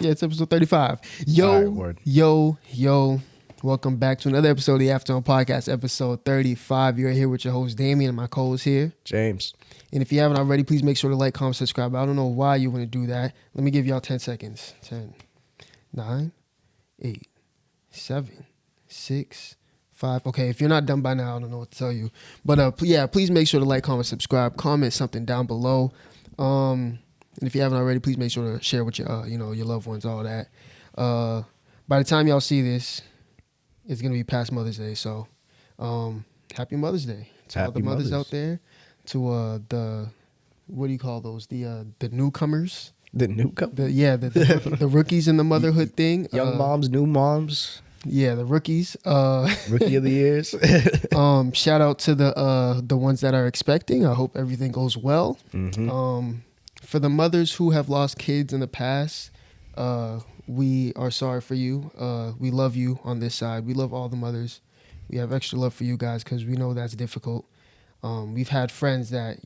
Yeah, it's episode 35. All right, word. Yo. Welcome back to another episode of the Afternoon Podcast, episode 35. You're here with your host, Damien, and my co-host here. James. And if you haven't already, please make sure to like, comment, subscribe. I don't know why you want to do that. Let me give y'all 10 seconds. 10, 9, 8, 7, 6, 5. Okay, if you're not done by now, I don't know what to tell you. But yeah, please make sure to like, comment, subscribe. Comment something down below. And if you haven't already, please make sure to share with your, your loved ones, all that. By the time y'all see this, it's gonna be past Mother's Day. So, happy Mother's Day to all the Happy mothers Mothers. out there. To the what do you call those? The newcomers. The newcomer. The rookies in the motherhood thing. Young moms, new moms, Yeah, the rookies. rookie of the years. Shout out to the ones that are expecting. I hope everything goes well. Mhm. For the mothers who have lost kids in the past, we are sorry for you. We love you on this side. We love all the mothers. We have extra love for you guys because we know that's difficult. We've had friends that,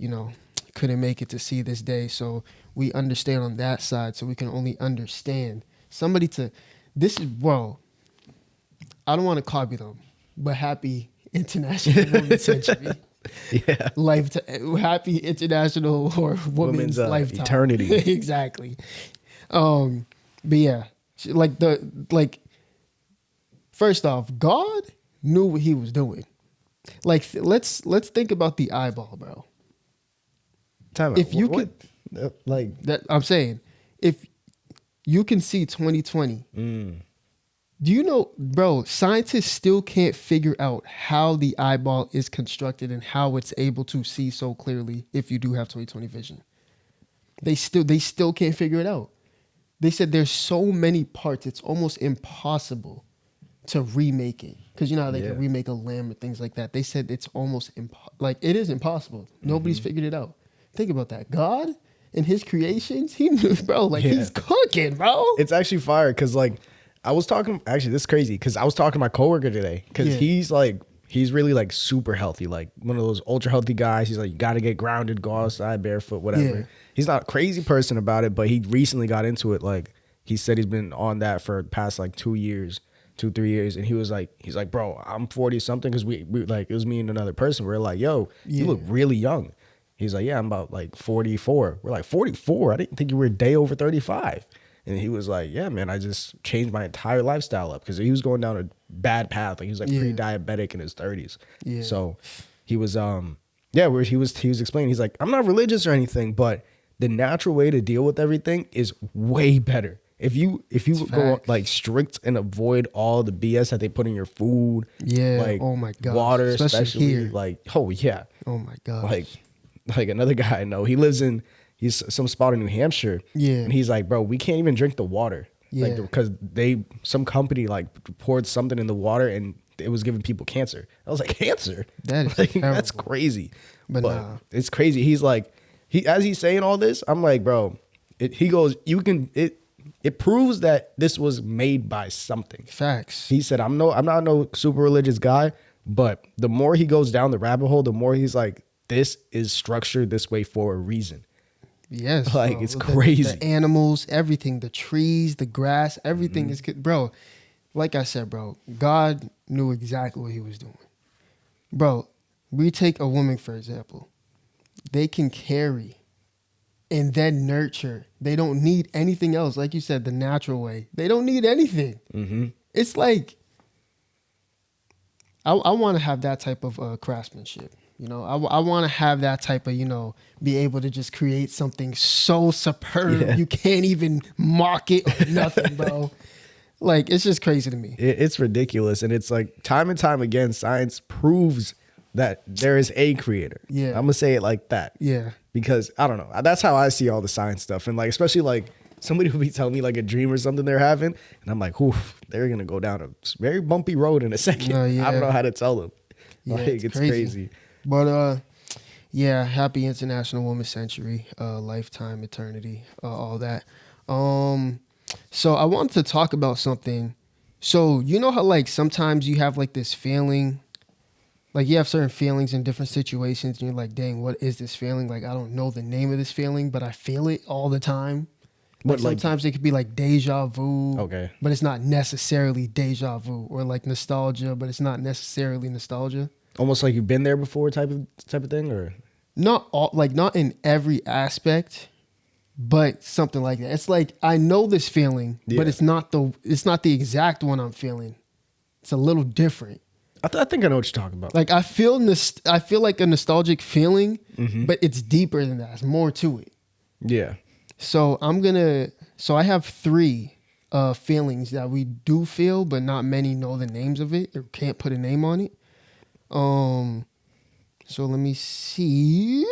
couldn't make it to see this day. So we understand on that side. So we can only understand well, I don't want to copy them, but happy International Women's Century. Yeah. Happy International or Women's Lifetime. Eternity. Exactly. But yeah, first off, God knew what he was doing. Let's think about the eyeball, bro. Time out. If you What? That I'm saying, if you can see 2020, do you know, bro, scientists still can't figure out how the eyeball is constructed and how it's able to see so clearly if you do have 20/20 vision. They still can't figure it out. They said there's so many parts, it's almost impossible to remake it. Because you know how they can remake a limb or things like that. They said it's almost it is impossible. Nobody's figured it out. Think about that. God and his creations, he knew, bro, he's cooking, bro. It's actually fire because I was talking. Actually, this is crazy because I was talking to my coworker today because he's really super healthy, like one of those ultra healthy guys. He's like, you got to get grounded, go outside barefoot, whatever. Yeah. He's not a crazy person about it, but he recently got into it. Like he said, he's been on that for the past 2 years, 2-3 years, and he's like, bro, I'm 40 something because we it was me and another person. We're like, yo, you look really young. He's like, yeah, I'm about 44. We're like, 44? I didn't think you were a day over 35. And he was like, yeah, man, I just changed my entire lifestyle up because he was going down a bad path. He was pre-diabetic in his 30s. Yeah. So he was, where he was explaining, he's like, I'm not religious or anything, but the natural way to deal with everything is way better. If you go strict and avoid all the BS that they put in your food, oh my god, water, especially here. oh yeah, oh my god, like another guy I know, he's some spot in New Hampshire, and he's like, bro, we can't even drink the water, because some company poured something in the water and it was giving people cancer. I was like, cancer? That is that's crazy, but nah. It's crazy. He's like, as he's saying all this, I'm like, bro, he goes, it proves that this was made by something. Facts. He said, I'm not no super religious guy, but the more he goes down the rabbit hole, the more he's like, this is structured this way for a reason. Yes. It's crazy. The animals, everything, the trees, the grass, everything is good. Bro, like I said, bro, God knew exactly what he was doing. Bro, we take a woman, for example. They can carry and then nurture. They don't need anything else. Like you said, the natural way. They don't need anything. Mm-hmm. It's like, I want to have that type of craftsmanship. I want to have that type of, be able to just create something so superb. You can't even mock it or nothing, bro. It's just crazy to me. It's ridiculous. And it's time and time again, science proves that there is a creator. Yeah. I'm going to say it like that. Yeah. Because I don't know. That's how I see all the science stuff. And especially somebody will be telling me a dream or something they're having. And I'm like, oof, they're going to go down a very bumpy road in a second. I don't know how to tell them. Yeah, it's crazy. But happy International Women's Century, lifetime, eternity, all that. So I wanted to talk about something. So you know how sometimes you have this feeling, you have certain feelings in different situations and you're like, dang, what is this feeling? I don't know the name of this feeling, but I feel it all the time. Like sometimes it could be like deja vu. Okay. But it's not necessarily deja vu, or like nostalgia, but it's not necessarily nostalgia. Almost like you've been there before type of thing, or Not all, like not in every aspect, but something like that. It's like I know this feeling, but it's not the exact one I'm feeling. It's a little different. I think I know what you're talking about. Like I feel like a nostalgic feeling, but it's deeper than that. There's more to it. Yeah. So I have 3 feelings that we do feel, but not many know the names of it or can't put a name on it. So let me see.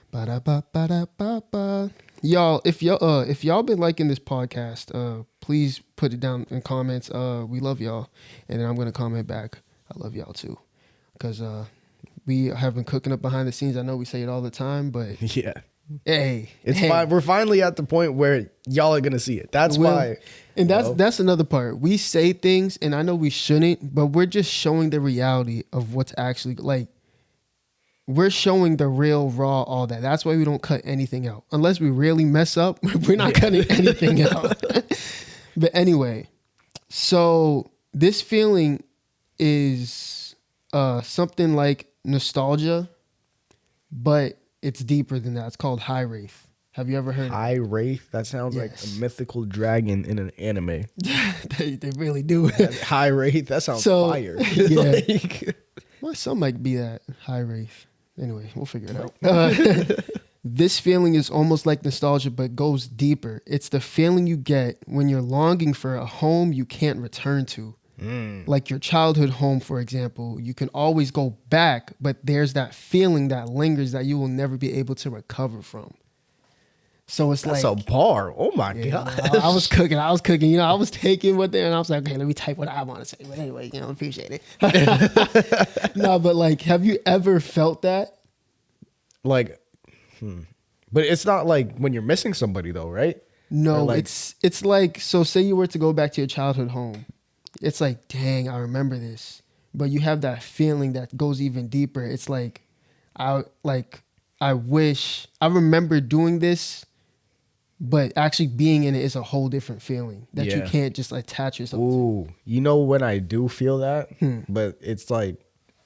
Ba-da-ba-ba-da-ba-ba. Y'all, if y'all been liking this podcast, please put it down in comments. We love y'all, and then I'm gonna comment back. I love y'all too, because we have been cooking up behind the scenes. I know we say it all the time, but Yeah. hey, It's fine. We're finally at the point where y'all are gonna see it. That's why. And that's another part. We say things, and I know we shouldn't, but we're just showing the reality of what's actually like. We're showing the real, raw, all that. That's why we don't cut anything out. Unless we really mess up, we're not cutting anything out. But anyway, so this feeling is something like nostalgia, but it's deeper than that. It's called High Wraith. Have you ever heard of it? High Wraith? That sounds like a mythical dragon in an anime. They really do. High Wraith? That sounds fire. Yeah. Well, some might be that High Wraith. Anyway, we'll figure it out. This feeling is almost like nostalgia, but goes deeper. It's the feeling you get when you're longing for a home you can't return to. Like your childhood home, for example. You can always go back, but there's that feeling that lingers that you will never be able to recover from. So it's That's like a bar. Oh my god! I was cooking. You know, I was taking what there, and I was like, okay, let me type what I want to say. But anyway, you know, appreciate it. No, but like, have you ever felt that? Like, but it's not like when you're missing somebody though, right? No, like, it's like, so say you were to go back to your childhood home. It's like, dang, I remember this. But you have that feeling that goes even deeper. It's like, I wish I remember doing this. But actually being in it is a whole different feeling that you can't just attach yourself to. Ooh, you know when I do feel that, but it's like,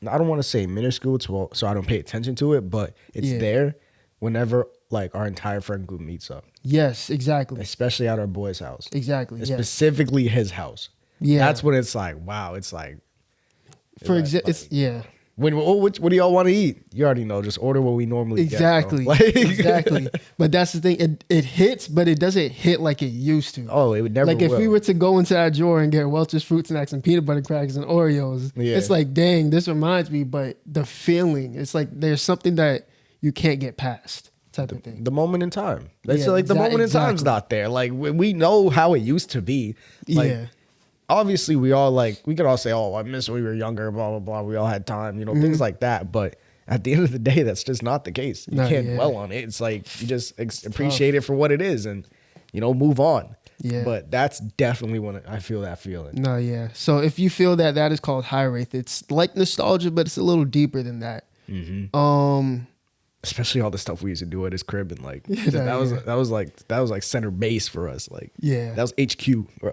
I don't want to say minuscule so I don't pay attention to it, but it's there whenever like our entire friend group meets up. Yes, exactly. Especially at our boy's house. Exactly. Specifically his house. Yeah. That's when it's like, wow, it's like. For example, it's, yeah. What do y'all want to eat? You already know. Just order what we normally get. Exactly. But that's the thing. It hits, but it doesn't hit like it used to. Oh, it would never. Like if we were to go into that drawer and get Welch's Fruit Snacks and peanut butter crackers and Oreos, it's like, dang, this reminds me. But the feeling, it's like there's something that you can't get past. Type of thing. The moment in time. That's like the moment in time's not there. Like we know how it used to be. Like, obviously we could all say, oh, I miss when we were younger, blah, blah, blah. We all had time, you know, things like that. But at the end of the day, that's just not the case. You can't dwell on it. It's like, you just appreciate it for what it is and, you know, move on. Yeah. But that's definitely when I feel that feeling. No, yeah. So if you feel that, that is called High Wraith. It's like nostalgia, but it's a little deeper than that. Especially all the stuff we used to do at his crib and like that was like center base for us. Like that was HQ, bro.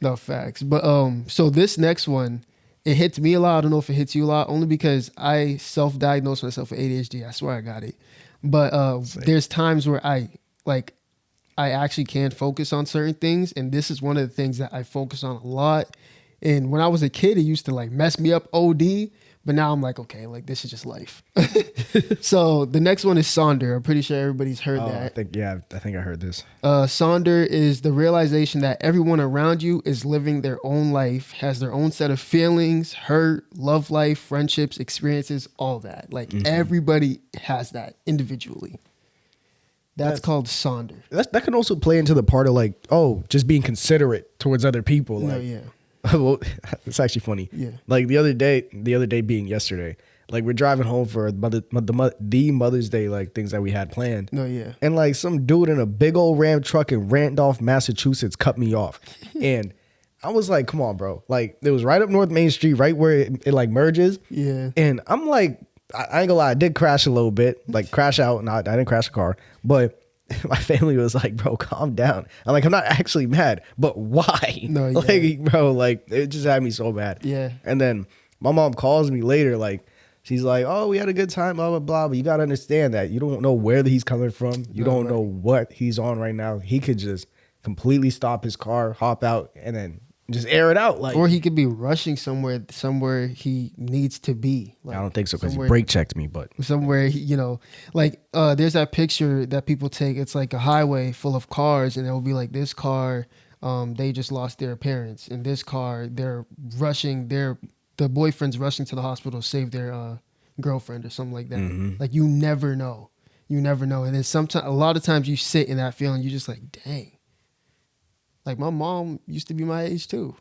No, facts. But so this next one, it hits me a lot. I don't know if it hits you a lot, only because I self-diagnosed myself with ADHD. I swear I got it. But there's times where I actually can focus on certain things, and this is one of the things that I focus on a lot. And when I was a kid, it used to like mess me up OD. But now I'm like, okay, like this is just life. So the next one is Sonder. I'm pretty sure everybody's heard that. I think I heard this. Sonder is the realization that everyone around you is living their own life, has their own set of feelings, hurt, love life, friendships, experiences, all that. Like everybody has that individually. That's called Sonder. That can also play into the part of like, oh, just being considerate towards other people. Like, well, it's actually funny. Yeah. Like the other day being yesterday, like we're driving home for the Mother's Day, like things that we had planned. No, yeah. And like some dude in a big old Ram truck in Randolph, Massachusetts cut me off. And I was like, come on, bro. Like it was right up North Main Street, right where it like merges. Yeah. And I'm like, I ain't gonna lie, I did crash a little bit, like crash out. And I didn't crash the car, but my family was like, bro, calm down. I'm like, I'm not actually mad, but why? No, yeah. Like, bro, like it just had me so mad. Yeah. And then my mom calls me later, like, she's like, oh, we had a good time, blah, blah, blah. But you got to understand that you don't know where he's coming from. You No, don't right. know what he's on right now. He could just completely stop his car, hop out, and then just air it out. Like, Or he could be rushing somewhere he needs to be. Like, I don't think so because he somewhere- brake checked me, but somewhere like there's that picture that people take. It's like a highway full of cars, and it'll be like this car, they just lost their parents, and this car they're rushing, the boyfriend's rushing to the hospital to save their girlfriend or something like that. Mhm. Like you never know, and then sometimes a lot of times you sit in that feeling, you just like, dang, like my mom used to be my age too.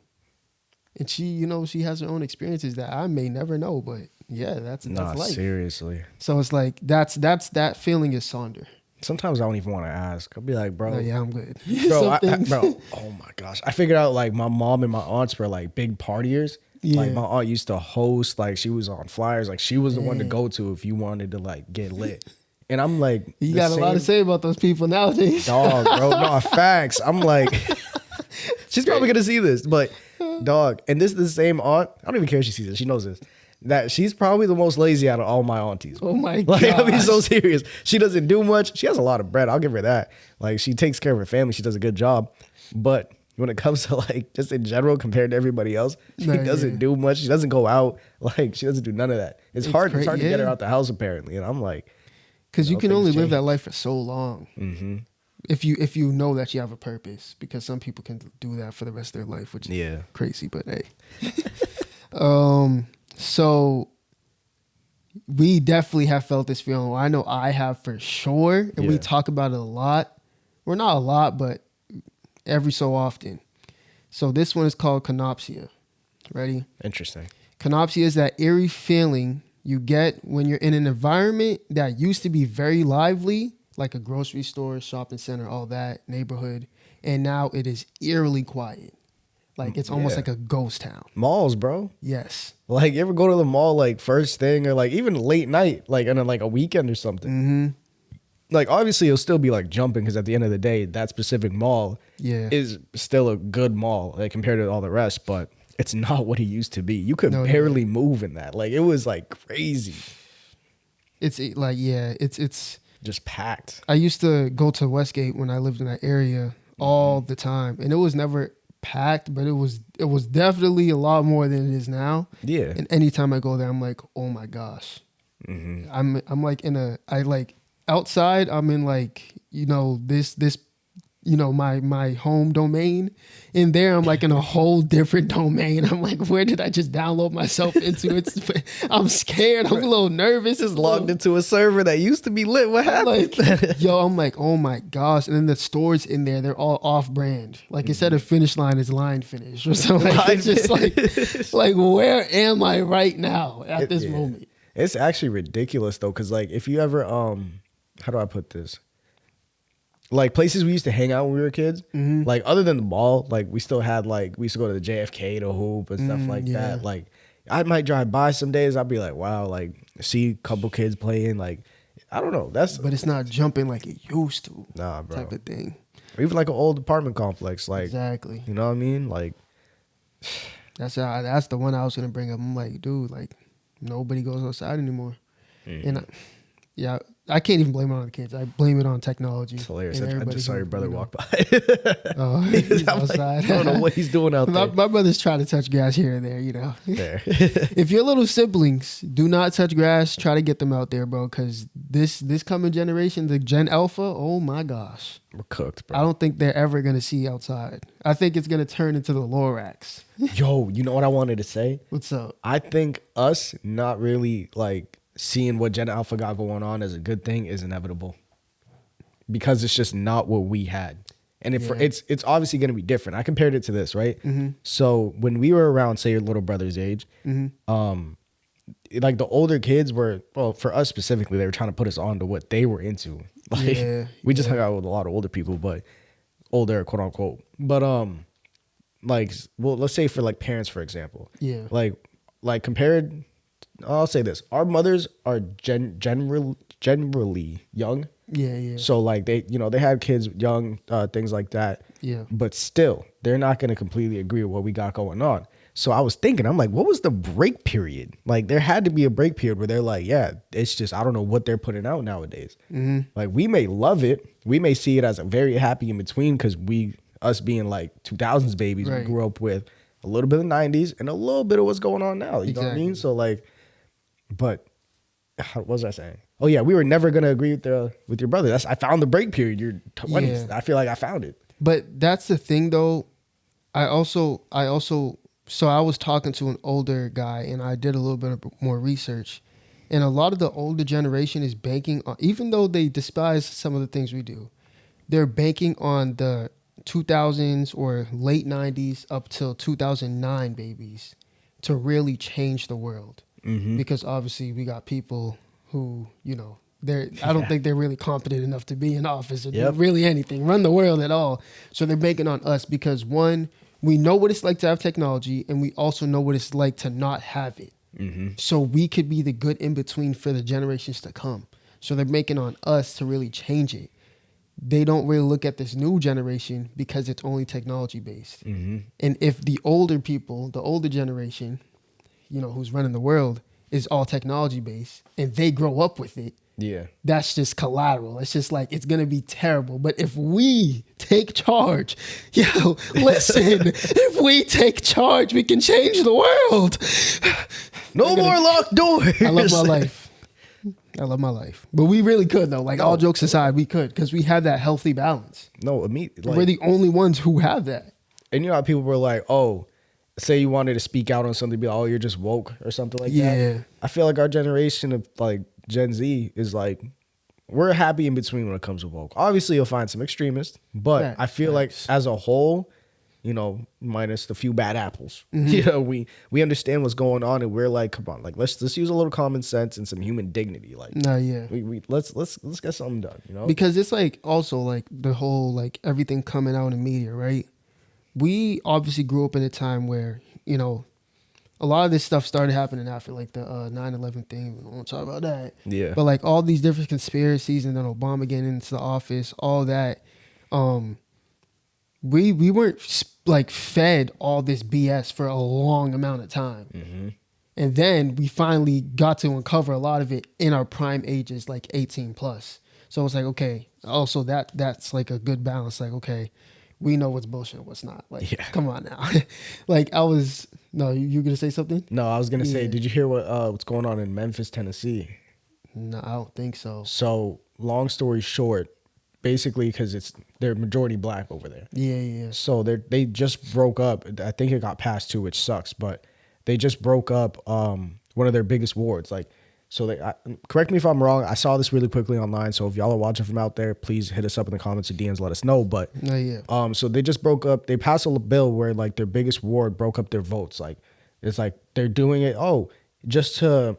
And she has her own experiences that I may never know, but yeah, that's nah, life. seriously. So it's like that feeling is Sonder. Sometimes I don't even want to ask. I'll be like, bro, Oh yeah, I'm good. bro, Some things- bro, oh my gosh. I figured out like my mom and my aunts were like big partiers. Like Yeah. my aunt used to host, like she was on flyers, like she was the one to Dang. go to if you wanted to like get lit. And I'm like, You the got a lot to same say about those people nowadays. dog, bro. No, facts. I'm like, she's probably gonna see this, but dog, and this is the same aunt. I don't even care if she sees it. She knows this. That she's probably the most lazy out of all my aunties. Oh my Like, god. I mean, so serious. She doesn't do much. She has a lot of bread. I'll give her that. Like, she takes care of her family. She does a good job. But when it comes to like just in general compared to everybody else, she No, doesn't yeah. do much. She doesn't go out. Like, she doesn't do none of that. It's hard. It's hard to get her yeah. out the house apparently. And I'm like, Because you know, can things only live change. that life for so long. mm-hmm. If you know that you have a purpose, because some people can do that for the rest of their life, which is Yeah. crazy. But hey, so we definitely have felt this feeling. I know I have for sure, and we Yeah. talk about it a lot. Well, not a lot, but every so often. So this one is called canopsia. Ready? Interesting. Canopsia is that eerie feeling you get when you're in an environment that used to be very lively, like a grocery store, shopping center, all that, neighborhood, and now it is eerily quiet. Like it's almost Yeah. like a ghost town. Malls, bro. Yes. Like, you ever go to the mall like first thing or like even late night, like on like a weekend or something? Mm-hmm. Like, obviously, it'll still be like jumping because at the end of the day, that specific mall Yeah. is still a good mall like compared to all the rest, but it's not what it used to be. You could No, barely move in that. Like, it was like crazy, It's like, yeah, it's just packed. I used to go to Westgate when I lived in that area all the time, and it was never packed, but it was definitely a lot more than it is now. Yeah. And anytime I go there, I'm like, oh my gosh. Mm-hmm. I'm like I like outside, I'm in like, this my home domain. In there, I'm like in a whole different domain. I'm like, where did I just download myself into? I'm scared. I'm a little nervous. Just logged into a server that used to be lit. What happened? Like, I'm like, oh my gosh. And then the stores in there, they're all off brand. Like instead of finish line, it's line finish or something. Like, Line it's just like, where am I right now at this Yeah. moment? It's actually ridiculous though, because like if you ever how do I put this? Like places we used to hang out when we were kids, Mm-hmm. like other than the mall, like we still had like we used to go to the JFK to hoop and stuff like yeah. that. Like I might drive by some days, I'd be like, wow, like see a couple kids playing, like I don't know. That's But it's not jumping like it used to. nah, bro. Type of thing. Or even like an old apartment complex, like Exactly. you know what I mean? Like That's the one I was gonna bring up. I'm like, dude, like nobody goes outside anymore. And I can't even blame it on the kids. I blame it on technology. it's hilarious. and I everybody just saw who, your brother you know, walk by. Oh, he's I'm like, outside. I don't know what he's doing out my, there. my brother's trying to touch grass here and there, you know. There. If your little siblings do not touch grass, try to get them out there, bro. Because this coming generation, the Gen Alpha, oh my gosh, We're cooked, I bro. don't think they're ever gonna see outside. I think it's gonna turn into the Lorax. Yo, you know what I wanted to say? What's up? I think us not really like seeing what Gen Alpha got going on as a good thing is inevitable because it's just not what we had. And Yeah. it's obviously going to be different. I compared it to this, right? Mm-hmm. So when we were around, say your little brother's age, like the older kids were, well, for us specifically, they were trying to put us on to what they were into. Like Yeah, we just hung out with a lot of older people, but older, quote unquote. But like, well, let's say for like parents, for example, Yeah. like compared, I'll say this: our mothers are generally young, Yeah. So like they, they had kids young, things like that. Yeah. But still, they're not going to completely agree with what we got going on. So I was thinking, I'm like, what was the break period? Like there had to be a break period where they're like, yeah, it's just, I don't know what they're putting out nowadays. Like we may love it. We may see it as a very happy in between because us being like 2000s babies, we grew up with a little bit of 90s and a little bit of what's going on now. You know what I mean? So like, but what was I saying? Oh yeah, we were never gonna agree with your brother. I found the break period. Your 20s. I feel like I found it. But that's the thing, though. I also. So I was talking to an older guy, and I did a little bit more research, and a lot of the older generation is banking on, even though they despise some of the things we do, they're banking on the 2000s or late 90s up till 2009 babies to really change the world. Because obviously we got people who, I don't think they're really competent enough to be in office or do really anything, run the world at all. So they're banking on us because, one, we know what it's like to have technology, and we also know what it's like to not have it. So we could be the good in between for the generations to come. So they're banking on us to really change it. They don't really look at this new generation because it's only technology based. And if the older people, the older generation, who's running the world, is all technology based and they grow up with it, that's just collateral. It's just like, it's going to be terrible. But if we take charge, listen, if we take charge, we can change the world. No more locked doors. I love my life. But we really could, though. Like, all jokes aside, we could, because we have that healthy balance. We're the only ones who have that. And you know how people were like, oh, say you wanted to speak out on something, be like, oh, you're just woke or something like that. I feel like our generation of like Gen Z is like, we're happy in between when it comes to woke. Obviously, you'll find some extremists, but I feel like as a whole, minus the few bad apples, we understand what's going on, and we're like, come on, like let's use a little common sense and some human dignity. Like, let's get something done, Because it's like also like the whole like everything coming out in media, right? We obviously grew up in a time where, a lot of this stuff started happening after like the 9/11 thing. We don't want to talk about that. Yeah. But like all these different conspiracies and then Obama getting into the office, all that. We weren't like fed all this BS for a long amount of time. And then we finally got to uncover a lot of it in our prime ages, like 18 plus. So it's like, okay, also that's like a good balance. Like, okay, we know what's bullshit and what's not. Like, come on now. Like you gonna say something? No, I was gonna say, did you hear what's going on in Memphis, Tennessee? No, I don't think so. So long story short, basically because they're majority black over there. Yeah. So they just broke up. I think it got passed too, which sucks, but they just broke up one of their biggest wards. Like, so correct me if I'm wrong. I saw this really quickly online. So if y'all are watching from out there, please hit us up in the comments or DMs, let us know. But so they just broke up. They passed a bill where like their biggest ward broke up their votes. Like it's like they're doing it. Just to,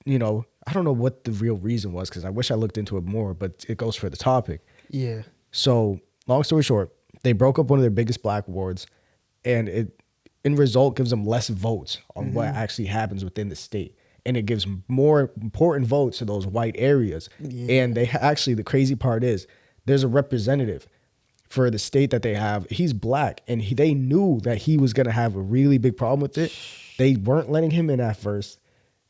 I don't know what the real reason was because I wish I looked into it more. But it goes for the topic. Yeah. So long story short, they broke up one of their biggest black wards, and it in result gives them less votes on what actually happens within the state. And it gives more important votes to those white areas. And they actually, the crazy part is there's a representative for the state that they have. He's black, and they knew that he was going to have a really big problem with it. They weren't letting him in at first.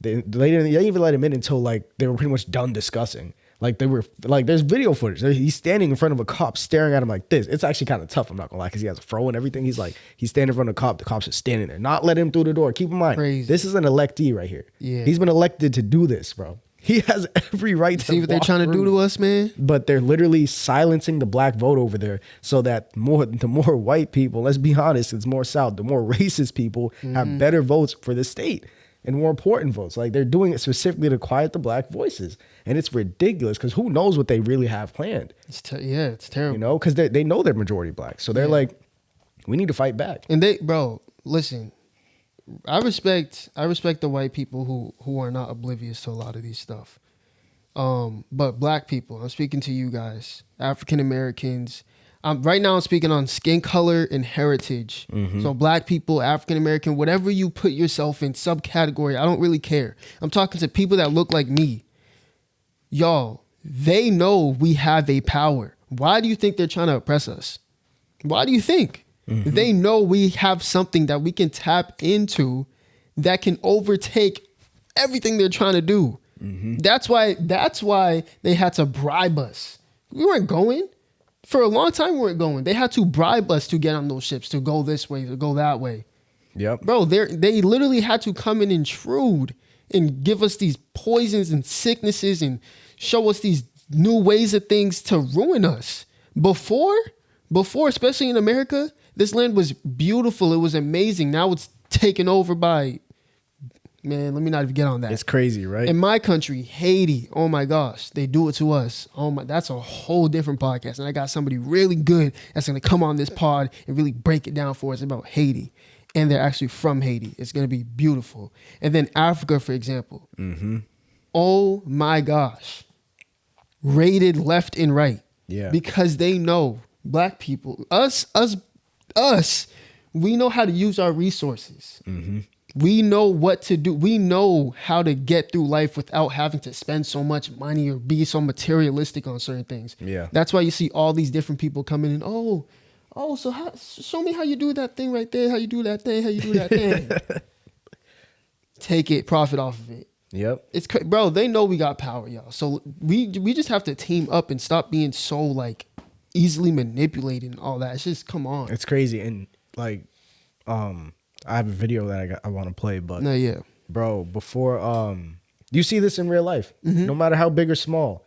They didn't even let him in until like they were pretty much done discussing. Like they were like, there's video footage. He's standing in front of a cop staring at him like this. It's actually kind of tough. I'm not gonna lie, because he has a fro and everything. He's standing in front of a cop. The cop's just standing there, not letting him through the door. Keep in mind, this is an electee right here. Yeah, he's been elected to do this, bro. He has every right to see what they're trying to do to us, man. But they're literally silencing the black vote over there, so that the more white people, let's be honest, it's more South, the more racist people have better votes for the state. And more important votes. Like they're doing it specifically to quiet the black voices. And it's ridiculous because who knows what they really have planned. It's terrible. Because they know they're majority black. So they're like, we need to fight back. And listen, I respect the white people who are not oblivious to a lot of these stuff. But black people, I'm speaking to you guys, African Americans. Right now I'm speaking on skin color and heritage. So black people, African American, whatever you put yourself in subcategory, I don't really care. I'm talking to people that look like me. Y'all, They know we have a power. Why do you think they're trying to oppress us? Why do you think? They know we have something that we can tap into that can overtake everything they're trying to do. That's why they had to bribe us. We weren't going. For a long time we weren't going. They had to bribe us to get on those ships, to go this way, to go that way. Yep. Bro, they literally had to come and intrude and give us these poisons and sicknesses and show us these new ways of things to ruin us. Before, especially in America, this land was beautiful. It was amazing. Now it's taken over by, man, let me not even get on that. It's crazy, right? In my country, Haiti, oh my gosh, they do it to us. Oh my, that's a whole different podcast. And I got somebody really good that's going to come on this pod and really break it down for us about Haiti. And they're actually from Haiti. It's going to be beautiful. And then Africa, for example. Oh my gosh. Raided left and right. Yeah. Because they know black people, us, we know how to use our resources. We know what to do. We know how to get through life without having to spend so much money or be so materialistic on certain things. Yeah. That's why you see all these different people coming in. Oh, so show me how you do that thing right there. How you do that thing. How you do that thing. Take it, profit off of it. Yep. It's bro. They know we got power, y'all. So we just have to team up and stop being so like easily manipulated and all that. It's just come on. It's crazy. And like, I have a video that I want to play, but No, yeah. bro, before you see this in real life, no matter how big or small.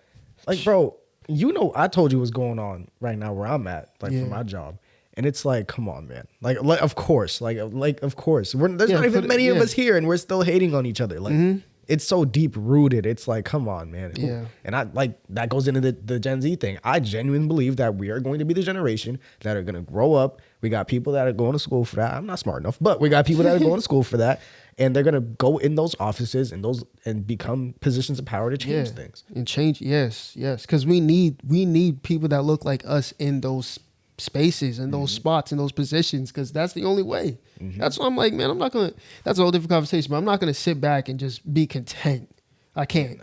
Like, bro, you know, I told you what's going on right now where I'm at, like for my job. And it's like, come on, man. Like of course. Of course. There's not even many of us here and we're still hating on each other. Like it's so deep rooted. It's like, come on, man. Yeah. And I like that goes into the Gen Z thing. I genuinely believe that we are going to be the generation that are going to grow up. We got people that are going to school for that. I'm not smart enough, but we got people that are going to school for that. And they're going to go in those offices and become positions of power to change things. And change, yes. Because we need people that look like us in those spaces and those spots and those positions, because that's the only way. That's why I'm like, man, I'm not gonna. That's a whole different conversation, but I'm not gonna sit back and just be content. I can't.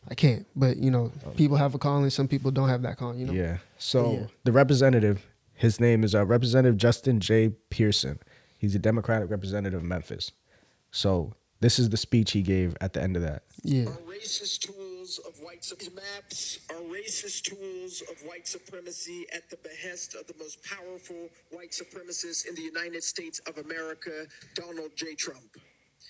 I can't. But you know, people have a calling. Some people don't have that calling. You know. Yeah. So the representative, his name is Representative Justin J. Pearson. He's a Democratic representative of Memphis. So this is the speech he gave at the end of that. Yeah. Are racist tools of white maps are racist tools of white supremacy at the behest of the most powerful white supremacist in the United States of America, Donald J. Trump.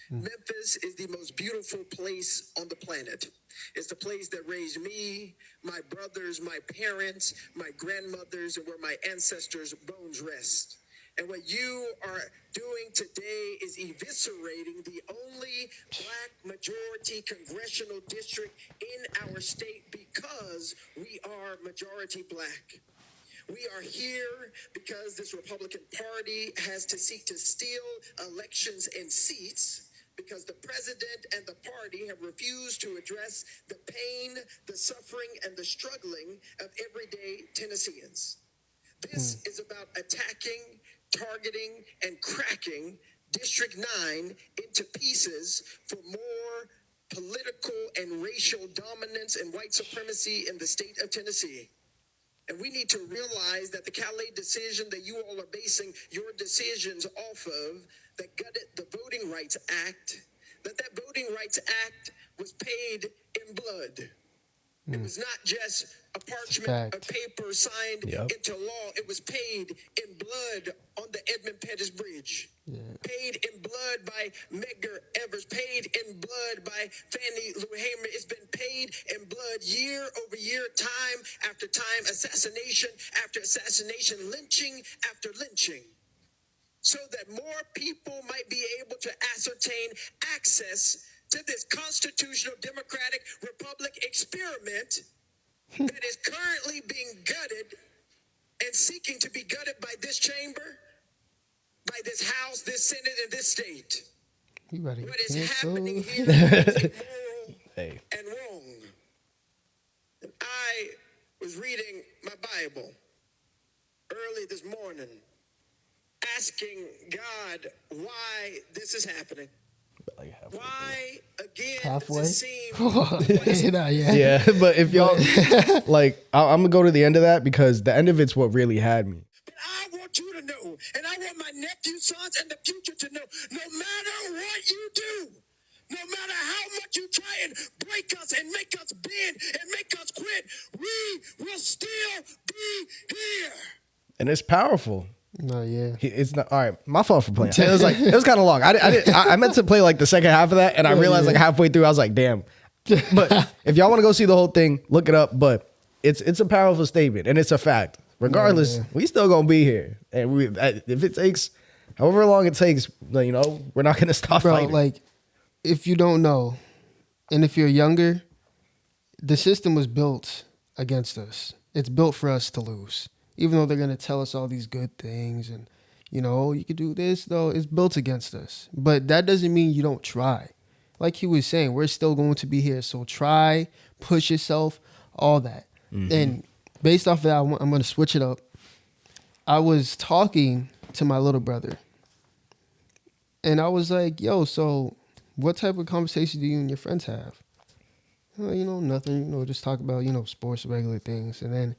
Memphis is the most beautiful place on the planet. It's the place that raised me, my brothers, my parents, my grandmothers, and where my ancestors' bones rest. And what you are doing today is eviscerating the only black majority congressional district in our state because we are majority black. We are here because this Republican Party has to seek to steal elections and seats because the president and the party have refused to address the pain, the suffering, and the struggling of everyday Tennesseans. This is about attacking, targeting, and cracking District 9 into pieces for more political and racial dominance and white supremacy in the state of Tennessee. And we need to realize that the Calais decision that you all are basing your decisions off of, that gutted the Voting Rights Act, that Voting Rights Act was paid in blood. It was not just a parchment of paper signed into law. It was paid in blood on the Edmund Pettus Bridge. Paid in blood by Medgar Evers. Paid in blood by Fannie Lou Hamer. It's been paid in blood year over year, time after time, assassination after assassination, lynching after lynching. So that more people might be able to ascertain access to this constitutional democratic republic experiment that is currently being gutted and seeking to be gutted by this chamber, by this house, this senate, and this state. What is happening here is immoral and wrong. And I was reading my Bible early this morning, asking God why this is happening. like halfway. Why again Halfway? does it seem Nah, yeah. Yeah, but if y'all like, I'm gonna go to the end of that because the end of it's what really had me. But I want you to know, and I want my nephew, sons, and the future to know, no matter what you do, no matter how much you try and break us and make us bend and make us quit, we will still be here. And it's powerful. No, yeah. It's not all right. My fault for playing. It was like, it was kind of long. I meant to play like the second half of that, and I realized like halfway through I was like, damn. But if y'all want to go see the whole thing, look it up. But it's a powerful statement, and it's a fact. Regardless, we still gonna be here, and if it takes however long it takes, you know, we're not gonna stop Bro, fighting. like, if you don't know, and if you're younger, the system was built against us. It's built for us to lose. Even though they're going to tell us all these good things and, you know, you could do this, though, it's built against us. But that doesn't mean you don't try. Like he was saying, we're still going to be here. So try, push yourself, all that. And based off of that, I'm going to switch it up. I was talking to my little brother. And I was like, yo, so what type of conversation do you and your friends have? You know, nothing. You know, just talk about, you know, sports, regular things. And then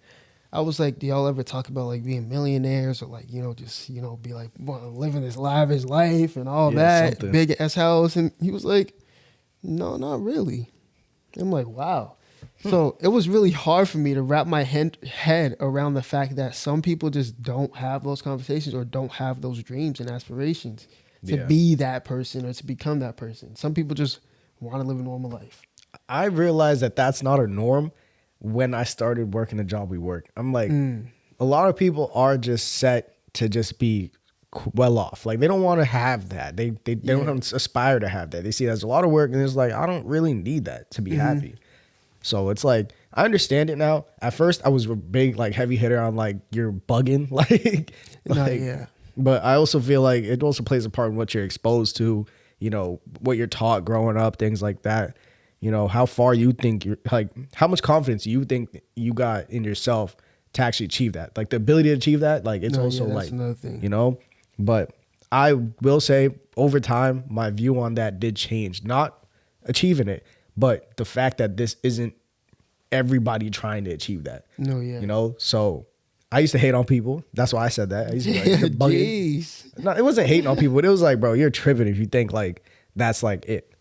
I was like, do y'all ever talk about like being millionaires or like, you know, just, you know, be like living this lavish life and all that, something. big ass house? And he was like, no, not really. I'm like, wow. So it was really hard for me to wrap my head around the fact that some people just don't have those conversations or don't have those dreams and aspirations to be that person or to become that person. Some people just want to live a normal life. I realized that that's not a norm when I started working the job we work. I'm like, a lot of people are just set to just be well off. Like they don't want to have that. They don't aspire to have that. They see it as a lot of work and it's like, I don't really need that to be happy. So it's like, I understand it now. At first I was a big like heavy hitter on like, you're bugging. But I also feel like it also plays a part in what you're exposed to, you know, what you're taught growing up, things like that. You know, how far you think you're like, how much confidence you think you got in yourself to actually achieve that. Like the ability to achieve that, like it's also that's like, another thing. you know, but I will say over time, my view on that did change. Not achieving it, but the fact that this isn't everybody trying to achieve that. No, yeah. You know, so I used to hate on people. That's why I said that. I used to be like, "You're bugging." Jeez. No, it wasn't hating on people, but it was like, bro, you're tripping if you think like that's like it.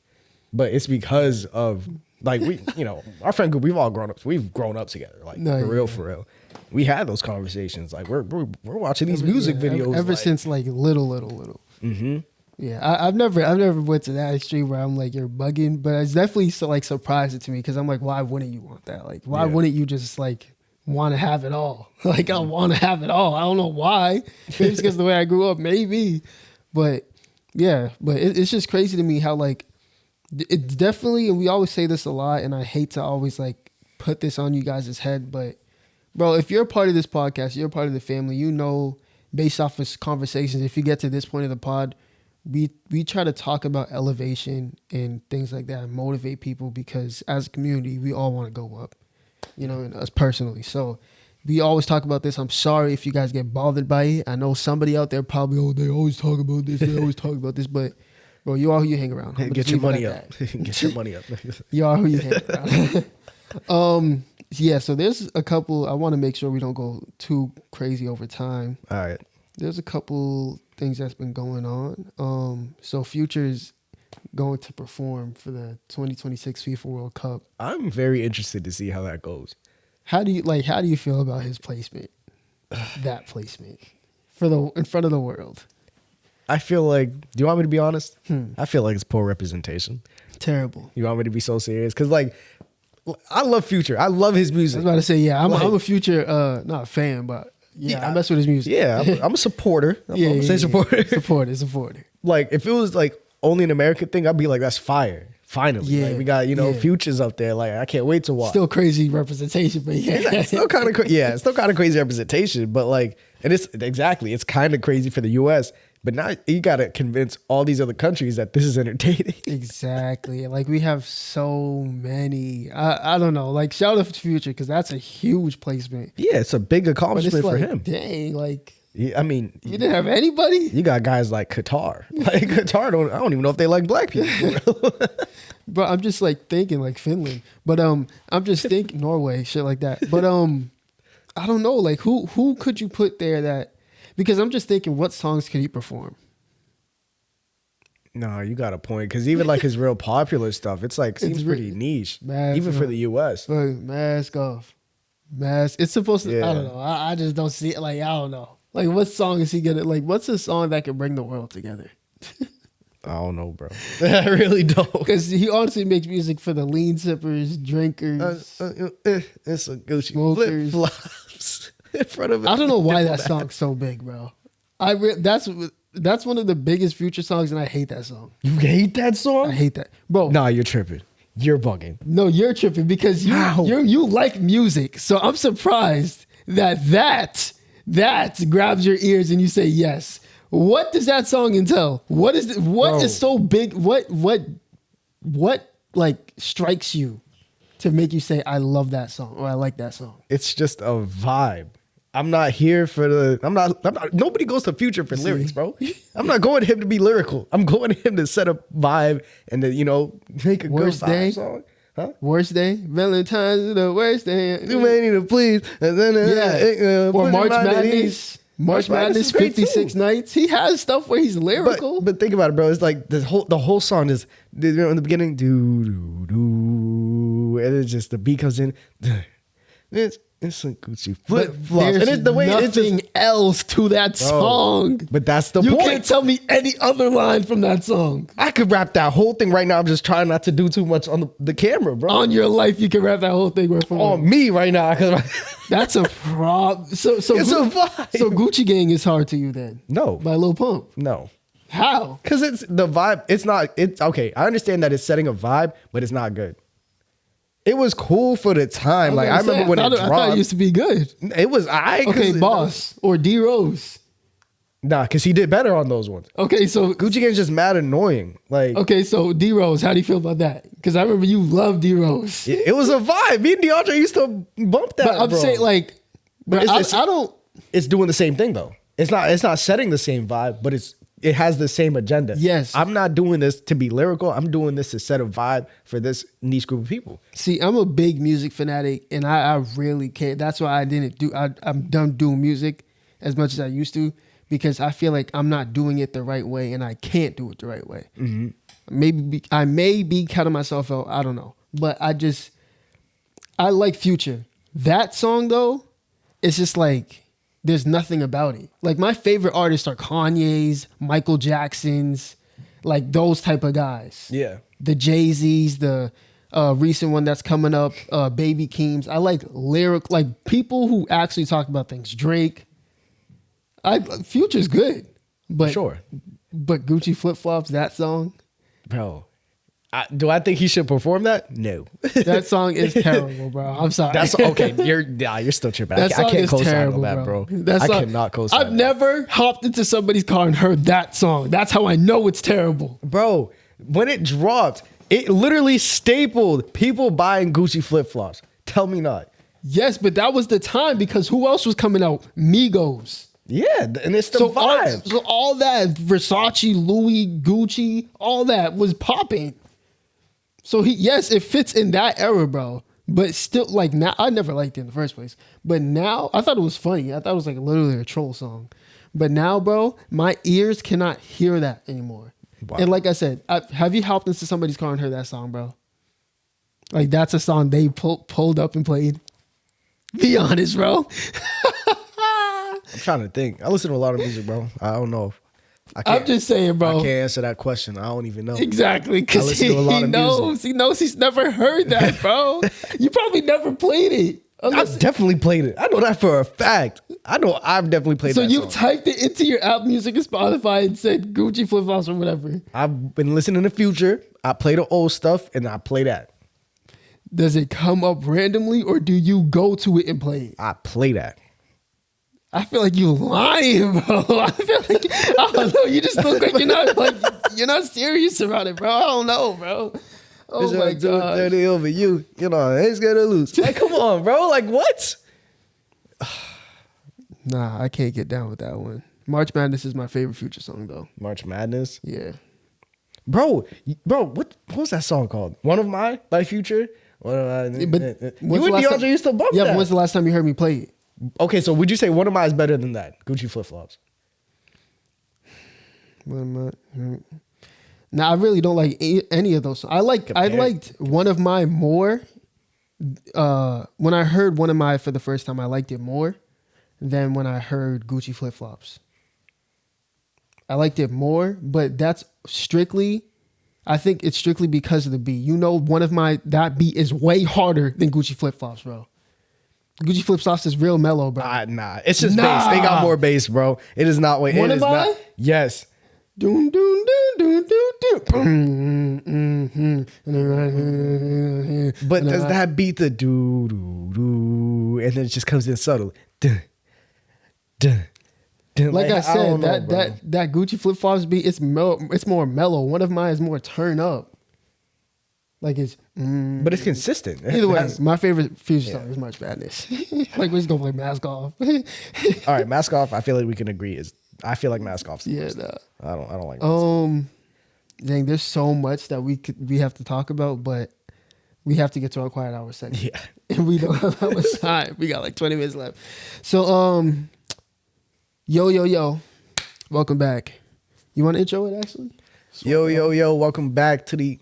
But it's because of like we, you know, our friend group, we've all grown up. We've grown up together, like for real. We had those conversations. Like we're watching these music videos ever like, since like little. Mm-hmm. Yeah, I've never went to that extreme where I'm like you're bugging, but it's definitely so like surprising to me because I'm like, why wouldn't you want that? Like, why wouldn't you just like want to have it all? Like I want to have it all. I don't know why. Maybe it's because the way I grew up, maybe. But yeah, but it's just crazy to me how like. It's definitely, and we always say this a lot, and I hate to always like put this on you guys' head, but bro, if you're a part of this podcast, you're a part of the family, you know, based off of conversations, if you get to this point of the pod, we try to talk about elevation and things like that and motivate people because as a community, we all want to go up, you know, and us personally. So we always talk about this. I'm sorry if you guys get bothered by it. I know somebody out there probably, oh, they always talk about this, they always talk about this, but bro, you are who you hang around. get your money up. Get your money up. You are who you hang around. Yeah, so there's a couple. I want to make sure we don't go too crazy over time. All right. There's a couple things that's been going on. So Future's going to perform for the 2026 FIFA World Cup. I'm very interested to see how that goes. How do you feel about his placement? That placement in front of the world. I feel like, do you want me to be honest? I feel like it's poor representation. Terrible. You want me to be so serious? Because, like, I love Future. I love his I music. was about to say, yeah, I'm a Future, not a fan, but I mess with his music. Yeah, I'm a supporter. I'm gonna say supporter. Supporter. Like, if it was, like, only an American thing, I'd be like, that's fire. Finally. Yeah, like, we got, you know, Futures up there. Like, I can't wait to watch. Still crazy representation, but yeah. It's still kind of it's still kind of crazy representation, but like, and it's kind of crazy for the U.S., but now you got to convince all these other countries that this is entertaining. Exactly. Like we have so many. I don't know. Like shout out to Future because that's a huge placement. Yeah, it's a big But accomplishment it's for like, him. dang, like I mean, You didn't have anybody? you got guys like Qatar. Like Qatar, I don't even know if they like black people. Bro, I'm just like thinking like Finland. But I'm just thinking Norway, shit like that. But I don't know, like who could you put there that, because I'm just thinking what songs could he perform? No, you got a point. Because even like his real popular stuff, it's like seems pretty niche, Mask even for Off. the U.S. Like, Mask Off. Mask. It's supposed to, Yeah. I don't know. I just don't see it. Like, I don't know. Like, what song is he gonna, like, what's a song that can bring the world together? I don't know, bro. I really don't. Because he honestly makes music for the lean sippers, drinkers. It's a Gucci Smokers. flip flops in front of. I don't know why that Diplomat. song's so big, bro. That's one of the biggest Future songs, and I hate that song. You hate that I song? hate that, bro. Nah, you're tripping. You're bugging. No, you're tripping because How? you like music. So I'm surprised that grabs your ears and you say yes. What does that song entail? What is Bro. so big? What like strikes you to make you say I love that song or I like that song? It's just a vibe. I'm not here for the. I'm not. Nobody goes to Future for lyrics, bro. I'm not going to him to be lyrical. I'm going to him to set a vibe and to make a Worst good vibe day? song. Huh? Worst day, Valentine's is the worst day. You may need to please. And then Yeah, or put March your mind at Madness. ease. March Madness, is great, 56 too. nights. He has stuff where he's lyrical. But think about it, bro. It's like the whole song is in the beginning, do do do, and it's just the beat comes in. It's a Gucci flip flops, and there's it's the way it's nothing just. else to that song. But that's the You point. can't tell me any other line from that song. I could rap that whole thing right now. I'm just trying not to do too much on the camera, bro. On your life, you can rap that whole thing word for On word. me right now, because That's a problem. So It's a vibe. So Gucci Gang is hard to you then? No. By Lil Pump. no, How? because it's the vibe. It's not. It's okay. I understand that it's setting a vibe, but it's not good. It was cool for the time. Like I remember when it I thought it dropped. used to be good. It was Okay, Boss or D Rose. Nah, because he did better on those ones. Okay, so Gucci Game's just mad annoying. Like so D Rose, how do you feel about that? Because I remember you loved D Rose. it was a vibe. Me and DeAndre used to bump that. But I'm bro. saying like, but it's- I don't. It's doing the same thing though. It's not setting the same vibe, but it has the same agenda. Yes. I'm not doing this to be lyrical. I'm doing this to set a vibe for this niche group of people. See, I'm a big music fanatic, and I really can't. That's why I didn't do. I'm done doing music as much as I used to because I feel like I'm not doing it the right way, and I can't do it the right way. Mm-hmm. I may be cutting myself out. I don't know, but I like Future. That song though, it's just like there's nothing about it. Like my favorite artists are Kanye's, Michael Jackson's, like those type of guys. Yeah. The Jay-Z's, the recent one that's coming up, Baby Keem's. I like like people who actually talk about things. Drake. Future's good, but Sure. But Gucci Flip Flops, that song, Bro. Do I think he should perform that? No. that song is terrible, bro. I'm sorry. That's okay. You're still tripping. That I song can't is co-sign terrible, on that, bro. That I song- cannot co-sign. I've never hopped into somebody's car and heard that song. That's how I know it's terrible. Bro, when it dropped, it literally stapled people buying Gucci flip flops. Tell me not. Yes, but that was the time because who else was coming out? Migos. Yeah, and it's the vibe. All that Versace, Louis, Gucci, all that was popping. So yes, it fits in that era, bro. But still, like now, I never liked it in the first place. But now, I thought it was funny. I thought it was like literally a troll song. But now, bro, my ears cannot hear that anymore. Wow. And like I said, have you hopped into somebody's car and heard that song, bro? Like that's a song they pulled up and played. Be honest, bro. I'm trying to think. I listen to a lot of music, bro. I don't know. I'm just saying, I bro. can't answer that question. I don't even know. Exactly, I because listen to a lot he of knows. music. He knows he's never heard that, bro. You probably never played it. Unless- I've definitely played it. I know that for a fact. I know I've definitely played so that you've song. typed it into your Apple Music and Spotify and said Gucci flip flops or whatever. I've been listening to Future. I play the old stuff and I play that. Does it come up randomly or do you go to it and play it? I play that. I feel like you lying, bro. I feel like I don't know. You just look like you're not serious about it, bro. I don't know, bro. Oh my god. 30 over you. You know, it's gonna lose. Like, come on, bro. Like, what? Nah, I can't get down with that one. March Madness is my favorite Future song though. March Madness. Yeah. Bro, what was that song called? One of Mine by Future? One of Mine. But You and DeAndre used to bump Yeah, that. but when's the last time you heard me play it? Okay, so would you say One of Mine is better than that? Gucci Flip Flops. Nah, I really don't like any of those. I liked One of Mine more. When I heard One of Mine for the first time, I liked it more than when I heard Gucci Flip Flops. I liked it more, but that's strictly, I think it's strictly because of the beat. You know, that beat is way harder than Gucci Flip Flops, bro. Gucci Flip Flops is real mellow, bro. Nah, it's just bass. They got more bass, bro. It is not. One of Mine? Yes. Doom, doom, doom, doom, doom, doom. But does that beat the do do do, and then it just comes in subtle. Dun, dun, dun. Like I said, don't know, bro. that Gucci Flip Flops beat, it's more mellow. One of Mine is more turn up. Like it's. But it's consistent. Either way, my favorite Future song is March Madness. Like we're just gonna play Mask Off. All right, Mask Off. I feel like we can agree I feel like Mask Off's the Yeah, worst. nah. I don't like. Mask Off. Dang, there's so much that we have to talk about, but we have to get to our quiet hour section. Yeah. And we don't have that much time. We got like 20 minutes left. So yo, welcome back. You want to intro it actually? Yo, welcome back to the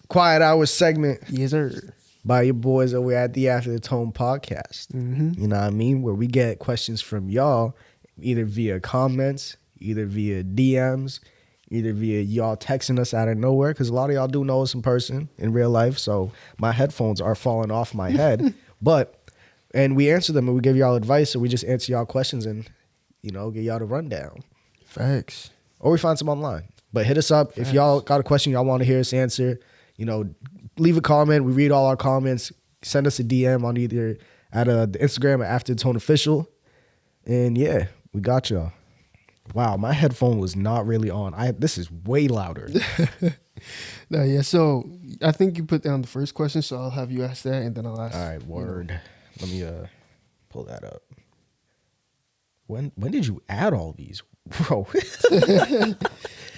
Quiet Hour segment Yes, sir. by your boys over at the After the Tone podcast. Mm-hmm. You know what I mean? Where we get questions from y'all, either via comments, either via DMs, either via y'all texting us out of nowhere, because a lot of y'all do know us in person, in real life, so my headphones are falling off my head. And we answer them and we give y'all advice, so we just answer y'all questions and, you know, give y'all the rundown. Facts. Or we find some online. But hit us up. If y'all got a question y'all want to hear us answer, you know, leave a comment. We read all our comments. Send us a DM on either at the Instagram at After the Tone Official. And yeah, we got y'all. Wow, my headphone was not really on. This is way louder. No, yeah. So I think you put down the first question, so I'll have you ask that, and then I'll ask. All right, word. Let me pull that up. When did you add all these, bro?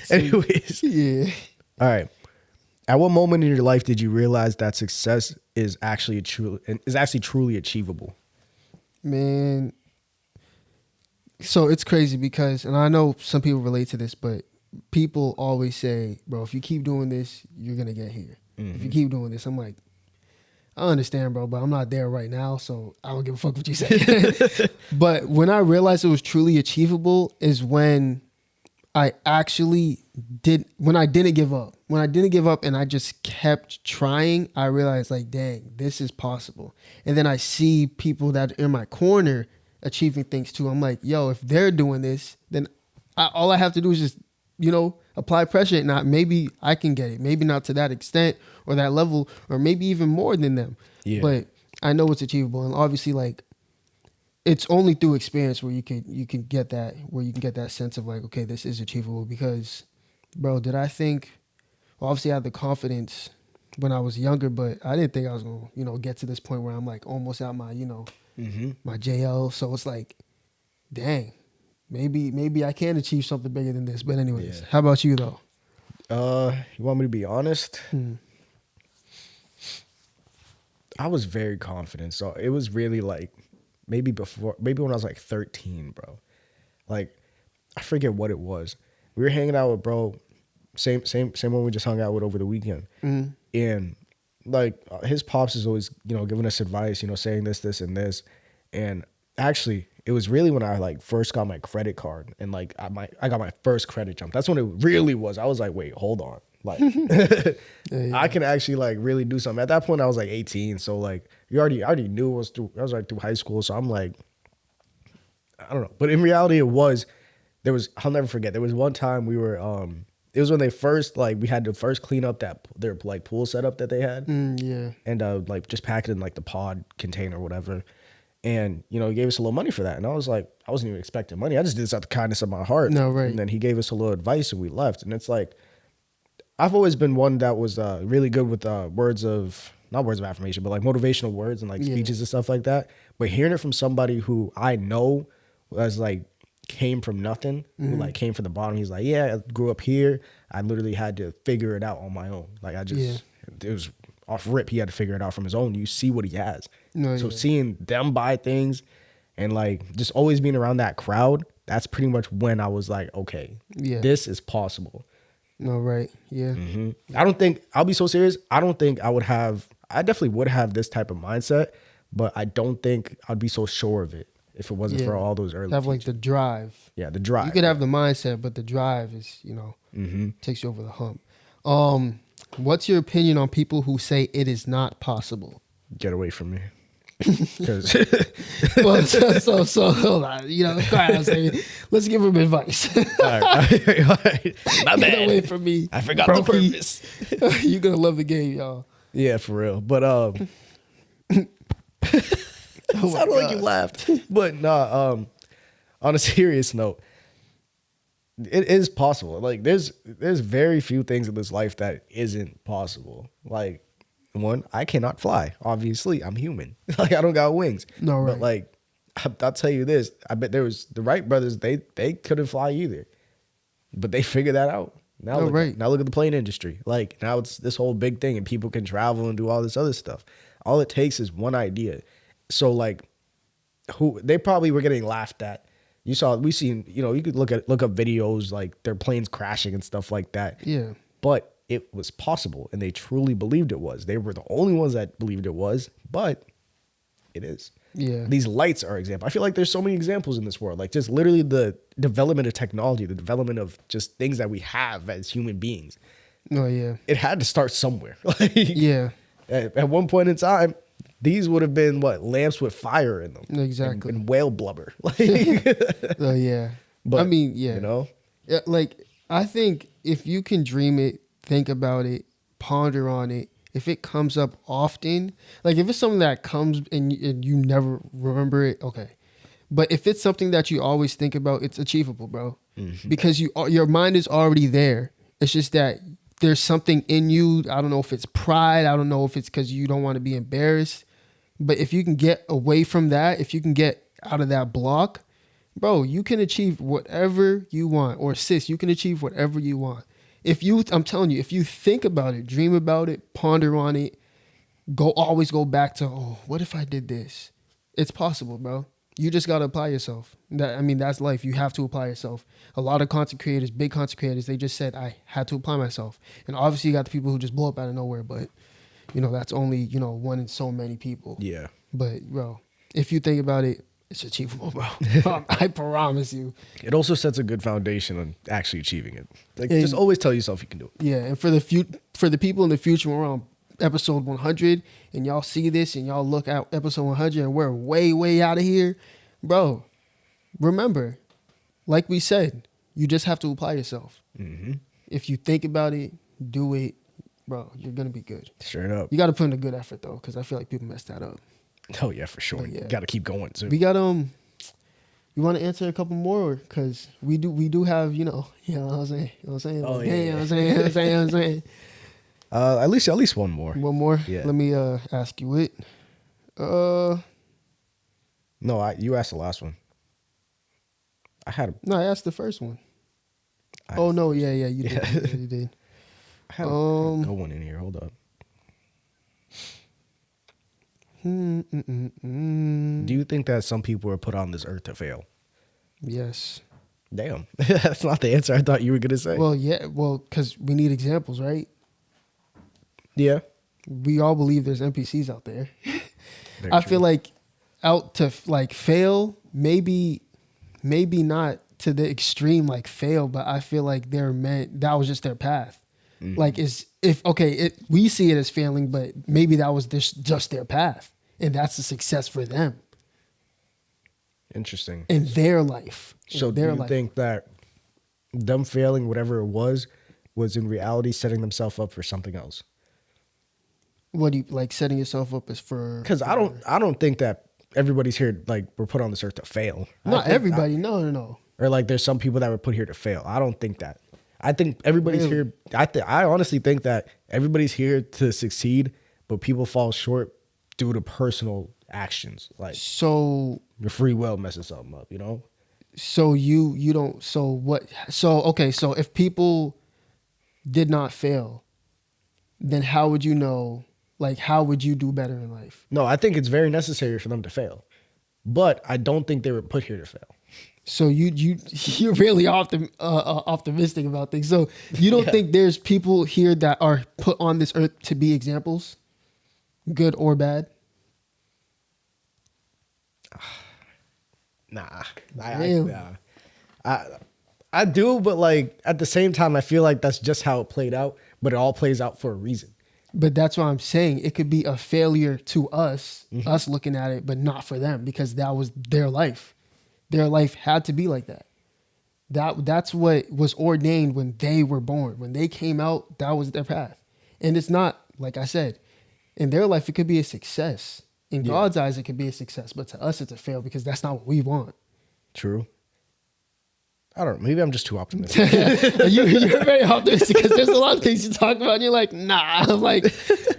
Anyways, Yeah. all right. At what moment in your life did you realize that success is actually truly achievable? Man. So it's crazy because, and I know some people relate to this, but people always say, bro, if you keep doing this, you're going to get here. If you keep doing this, I'm like, I understand, bro, but I'm not there right now, so I don't give a fuck what you say. But when I realized it was truly achievable is when I actually when I didn't give up. When I didn't give up and I just kept trying, I realized like, dang, this is possible. And then I see people that are in my corner achieving things too. I'm like, yo, if they're doing this, then all I have to do is just, you know, apply pressure. And maybe I can get it. Maybe not to that extent or that level, or maybe even more than them. Yeah. But I know it's achievable. And obviously, like, it's only through experience where you can get that sense of like, okay, this is achievable. Because, bro, did I think? Well, obviously, I had the confidence when I was younger, but I didn't think I was gonna, you know, get to this point where I'm like almost at my, you know, my JL. So it's like, dang, maybe I can achieve something bigger than this. But anyways, how about you though? You want me to be honest? I was very confident. So it was really like maybe when I was like 13, bro. Like, I forget what it was. We were hanging out with bro, same one we just hung out with over the weekend. And like his pops is always, you know, giving us advice, you know, saying this, and this. And actually, it was really when I like first got my credit card and like I got my first credit jump. That's when it really was. I was like, wait, hold on. Like I can actually like really do something. At that point I was like 18. So like I already knew I was like through high school. So I'm like, I don't know. But in reality I'll never forget. There was one time we were it was when they first like we had to first clean up their like pool setup that they had. Yeah. And like just pack it in like the pod container or whatever. And, you know, he gave us a little money for that. And I was like, I wasn't even expecting money. I just did this out of the kindness of my heart. No, right. And then he gave us a little advice and we left. And it's like, I've always been one that was really good with not words of affirmation, but like motivational words and like speeches and stuff like that. But hearing it from somebody who I know was like came from nothing, who like came from the bottom. He's like, yeah, I grew up here. I literally had to figure it out on my own. Like I just, it was off rip. He had to figure it out from his own. You see what he has. No, So yeah. seeing them buy things and like just always being around that crowd, that's pretty much when I was like, okay, Yeah. this is possible. No, right. Yeah. I don't think, I'll be so serious. I don't think I definitely would have this type of mindset, but I don't think I'd be so sure of it if it wasn't for Yeah. all those early Have like teachers. the drive. Yeah, the drive. You could have the mindset, but the drive is, takes you over the hump. What's your opinion on people who say it is not possible? Get away from me. 'Cause- Well, so hold on. Go ahead, let's give him advice. all right. My Get bad. away from me. I forgot the Brokey. purpose. You're gonna love the game, y'all. Yeah, for real. But Oh my sounded like you God. laughed. But nah, on a serious note, it is possible. Like there's very few things in this life that isn't possible. Like one, I cannot fly. Obviously, I'm human. Like I don't got wings. No, right. But like I'll tell you this, I bet there was the Wright brothers, they couldn't fly either. But they figured that out. Now Oh, look, right. now look at the plane industry. Like now it's this whole big thing and people can travel and do all this other stuff. All it takes is one idea. So like they probably were getting laughed at. We've seen, you could look up videos like their planes crashing and stuff like that. Yeah. But it was possible and they truly believed it was. They were the only ones that believed it was, but it is. Yeah. These lights are an example. I feel like there's so many examples in this world. Like just literally the development of technology, the development of just things that we have as human beings. No, yeah. It had to start somewhere. Like, Yeah. At one point in time, these would have been lamps with fire in them. Exactly. And whale blubber. Like, Oh, yeah. but I mean, yeah. Yeah, like, I think if you can dream it, think about it, ponder on it, if it comes up often, like if it's something that comes and you never remember it, okay. But if it's something that you always think about, it's achievable, bro. Because your mind is already there. It's just that there's something in you. I don't know if it's pride. I don't know if it's because you don't want to be embarrassed. But if you can get away from that, if you can get out of that block, bro, you can achieve whatever you want. Or sis, you can achieve whatever you want. I'm telling you, if you think about it, dream about it, ponder on it, always go back to, what if I did this? It's possible, bro. You just got to apply yourself. That's life. You have to apply yourself. A lot of content creators, big content creators, they just said, I had to apply myself. And obviously you got the people who just blow up out of nowhere, but that's only, one in so many people. yeah. But bro, if you think about it, it's achievable, bro. I promise you. It also sets a good foundation on actually achieving it. Like, just always tell yourself you can do it. Yeah, and for the people in the future, when we're on episode 100, and y'all see this, and y'all look at episode 100, and we're way, way out of here, bro. Remember, like we said, you just have to apply yourself. If you think about it, do it, bro. You're gonna be good. Straight up. You got to put in a good effort though, because I feel like people mess that up. Oh yeah, for sure. Yeah. You got to keep going too. We got You want to answer a couple more? Because we do have you know what I'm saying. You know what I'm saying. Oh, Like, yeah, hey, yeah. You know what I'm saying. You know what I'm saying. At least one more. One more. Yeah. Let me ask you it. No, you asked the last one. No, I asked the first one. I Oh asked- no, yeah, you did. Yeah. Yeah, you did. I had a good one in here. Hold up. Do you think that some people are put on this earth to fail? Yes. Damn, that's not the answer I thought you were gonna say. Well, yeah. Well, because we need examples, right? yeah, We all believe there's NPCs out there. very I true. feel like out to like fail, maybe not to the extreme like fail, but I feel like that was just their path. Like we see it as failing, but maybe that was just their path, and that's a success for them Interesting. in their life. So do you think that them failing, whatever it was in reality setting themselves up for something else? What do you like setting yourself up as for? Because I don't think that everybody's here like we're put on this earth to fail. I Not think- everybody. No. or like there's some people that were put here to fail. I don't think that. I think everybody's Really? here. I honestly think that everybody's here to succeed, but people fall short due to personal actions. Like So your free will messes something up, So you don't. So what? So okay. So if people did not fail, then how would you know? Like, how would you do better in life? No, I think it's very necessary for them to fail, but I don't think they were put here to fail. So you're really optimistic about things. So you don't think there's people here that are put on this earth to be examples, good or bad? Nah, Really? I do, but like at the same time, I feel like that's just how it played out. But it all plays out for a reason. But that's what I'm saying. It could be a failure to us, us looking at it, but not for them because that was their life. Their life had to be like that. That's what was ordained when they were born. When they came out, that was their path. And it's not, like I said, in their life, it could be a success. In God's eyes, it could be a success. But to us, it's a fail because that's not what we want. True. I don't know. Maybe I'm just too optimistic. You're very optimistic because there's a lot of things you talk about and you're like, nah. I'm like,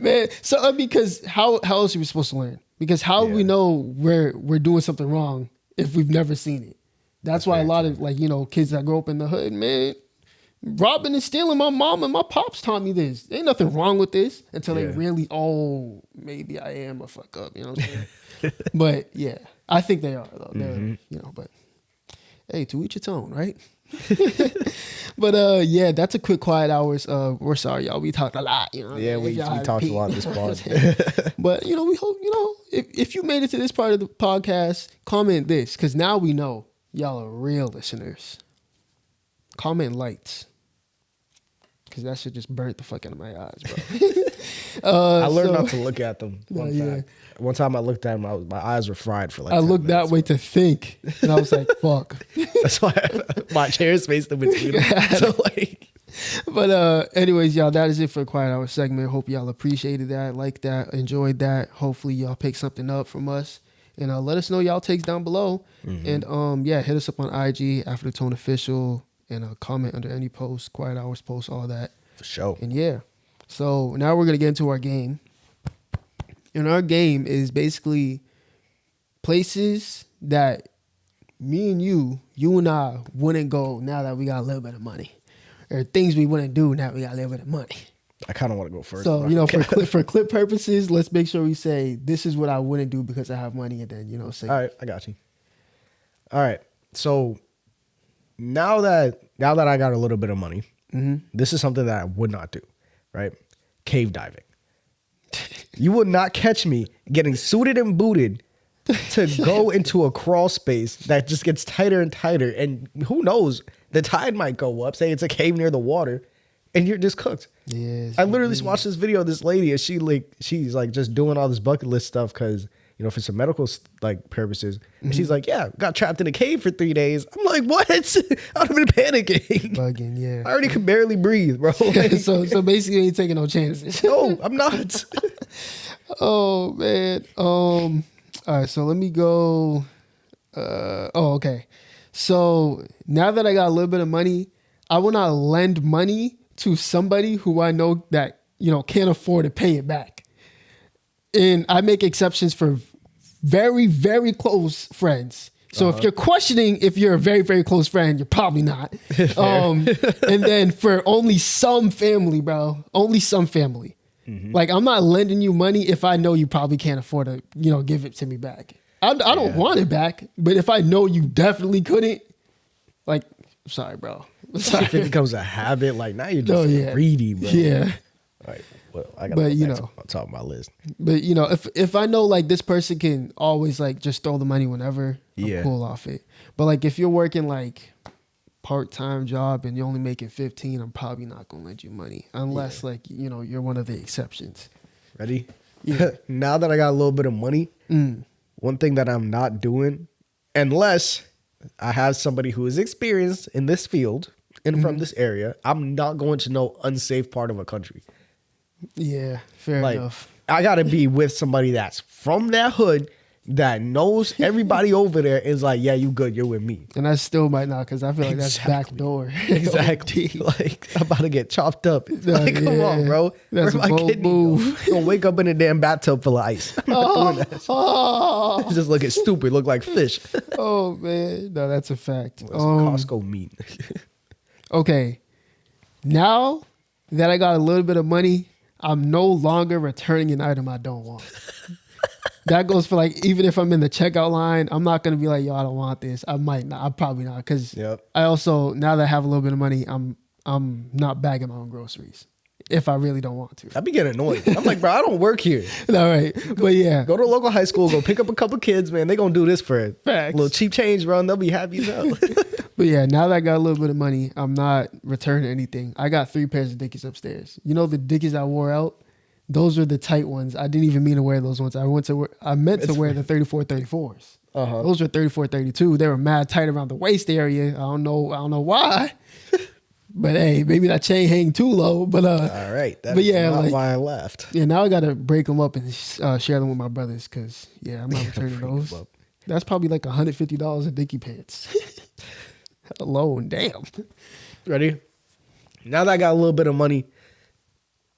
man. So because how else are we supposed to learn? Because how do we know we're doing something wrong if we've never seen it? That's why a lot of kids that grow up in the hood, man, robbing and stealing. My mom and my pops taught me this. Ain't nothing wrong with this until they really, maybe I am a fuck up. You know what I'm saying? But yeah, I think they are though. They're, but hey, to each its own, right? But yeah, that's a quick quiet hours. We're sorry, y'all. We talked a lot, Yeah, we talked a lot this pod. But we hope if you made it to this part of the podcast, comment this because now we know y'all are real listeners. Comment lights. Because that shit just burnt the fuck out of my eyes, bro. I learned not to look at them. One time I looked at them, my eyes were fried for like 10 looked minutes, that way to think. And I was like, fuck. That's why my chair is faced in between them. So like, But anyways, y'all, that is it for the Quiet Hour segment. Hope y'all appreciated that, liked that, enjoyed that. Hopefully y'all pick something up from us. And let us know y'all takes down below. And hit us up on IG, After the Tone Official, and comment under any post, Quiet Hours post, all that. for sure. And yeah. So now we're gonna get into our game. And our game is basically places that me and you and I wouldn't go now that we got a little bit of money. Or things we wouldn't do now we got a little bit of money. I kind of want to go first. So, for clip purposes, let's make sure we say this is what I wouldn't do because I have money, and then, say. All right, I got you. All right. So now that I got a little bit of money, this is something that I would not do, right? Cave diving. You would not catch me getting suited and booted to go into a crawl space that just gets tighter and tighter. And who knows, the tide might go up. Say it's a cave near the water and you're just cooked. Yes, I literally watched this video of this lady and she's like just doing all this bucket list stuff because, for some medical purposes. And she's like, yeah, got trapped in a cave for 3 days. I'm like, what? I'd have been panicking. Bugging, yeah. I already could barely breathe, bro. Like, so basically you ain't taking no chances. no, I'm not. Oh man. All right, so let me go. Okay. So now that I got a little bit of money, I will not lend money to somebody who I know that, can't afford to pay it back. And I make exceptions for very, very close friends. So if you're questioning if you're a very, very close friend, you're probably not. And then for only some family, bro, only some family. Like, I'm not lending you money if I know you probably can't afford to, give it to me back. I don't want it back, but if I know you definitely couldn't, like, sorry, bro. Sorry. If it becomes a habit, like now you're just greedy, bro. Yeah. All right. Well, I got to go on top of my list. But if I know like this person can always like just throw the money whenever, I'm cool off it. But like if you're working like part-time job and you're only making 15, I'm probably not gonna lend you money unless like you're one of the exceptions. Ready? Yeah. Now that I got a little bit of money, one thing that I'm not doing, unless I have somebody who is experienced in this field and from this area, I'm not going to no unsafe part of a country. Yeah, fair enough. I got to be with somebody that's from that hood, that knows everybody over there is like, yeah, you good, you're with me. And I still might not, because I feel like that's backdoor. Exactly. Like, I'm about to get chopped up. Like, come yeah. on, bro. That's Where's a my bold kidney? move. Gonna wake up in a damn bathtub full of ice. I'm not doing that. Oh, Just looking stupid, look like fish. oh, man. No, that's a fact. That's Costco meat. Okay. Now that I got a little bit of money, I'm no longer returning an item I don't want. That goes for like, even if I'm in the checkout line, I'm not going to be like, yo, I don't want this. I might not. I'm probably not. Because Yep. I also, now that I have a little bit of money, I'm not bagging my own groceries if I really don't want to. I be getting annoyed. I'm like, bro, I don't work here. All right. But yeah. Go to a local high school, go pick up a couple kids, man. They gonna do this for a Facts. little cheap change, bro, and they'll be happy as hell. But yeah, now that I got a little bit of money, I'm not returning anything. I got 3 pairs of Dickies upstairs. You know the Dickies I wore out? Those were the tight ones. I didn't even mean to wear those ones. I meant to wear the 34 34s. Uh-huh. Those were 34 32. They were mad tight around the waist area. I don't know why. But hey, maybe that chain hang too low. But All right. That's but yeah, not like, why I left. yeah, now I gotta break them up and share them with my brothers, because yeah, I'm not returning Break 'em those. up. That's probably like $150 in Dickie pants alone. Damn. Ready? Now that I got a little bit of money,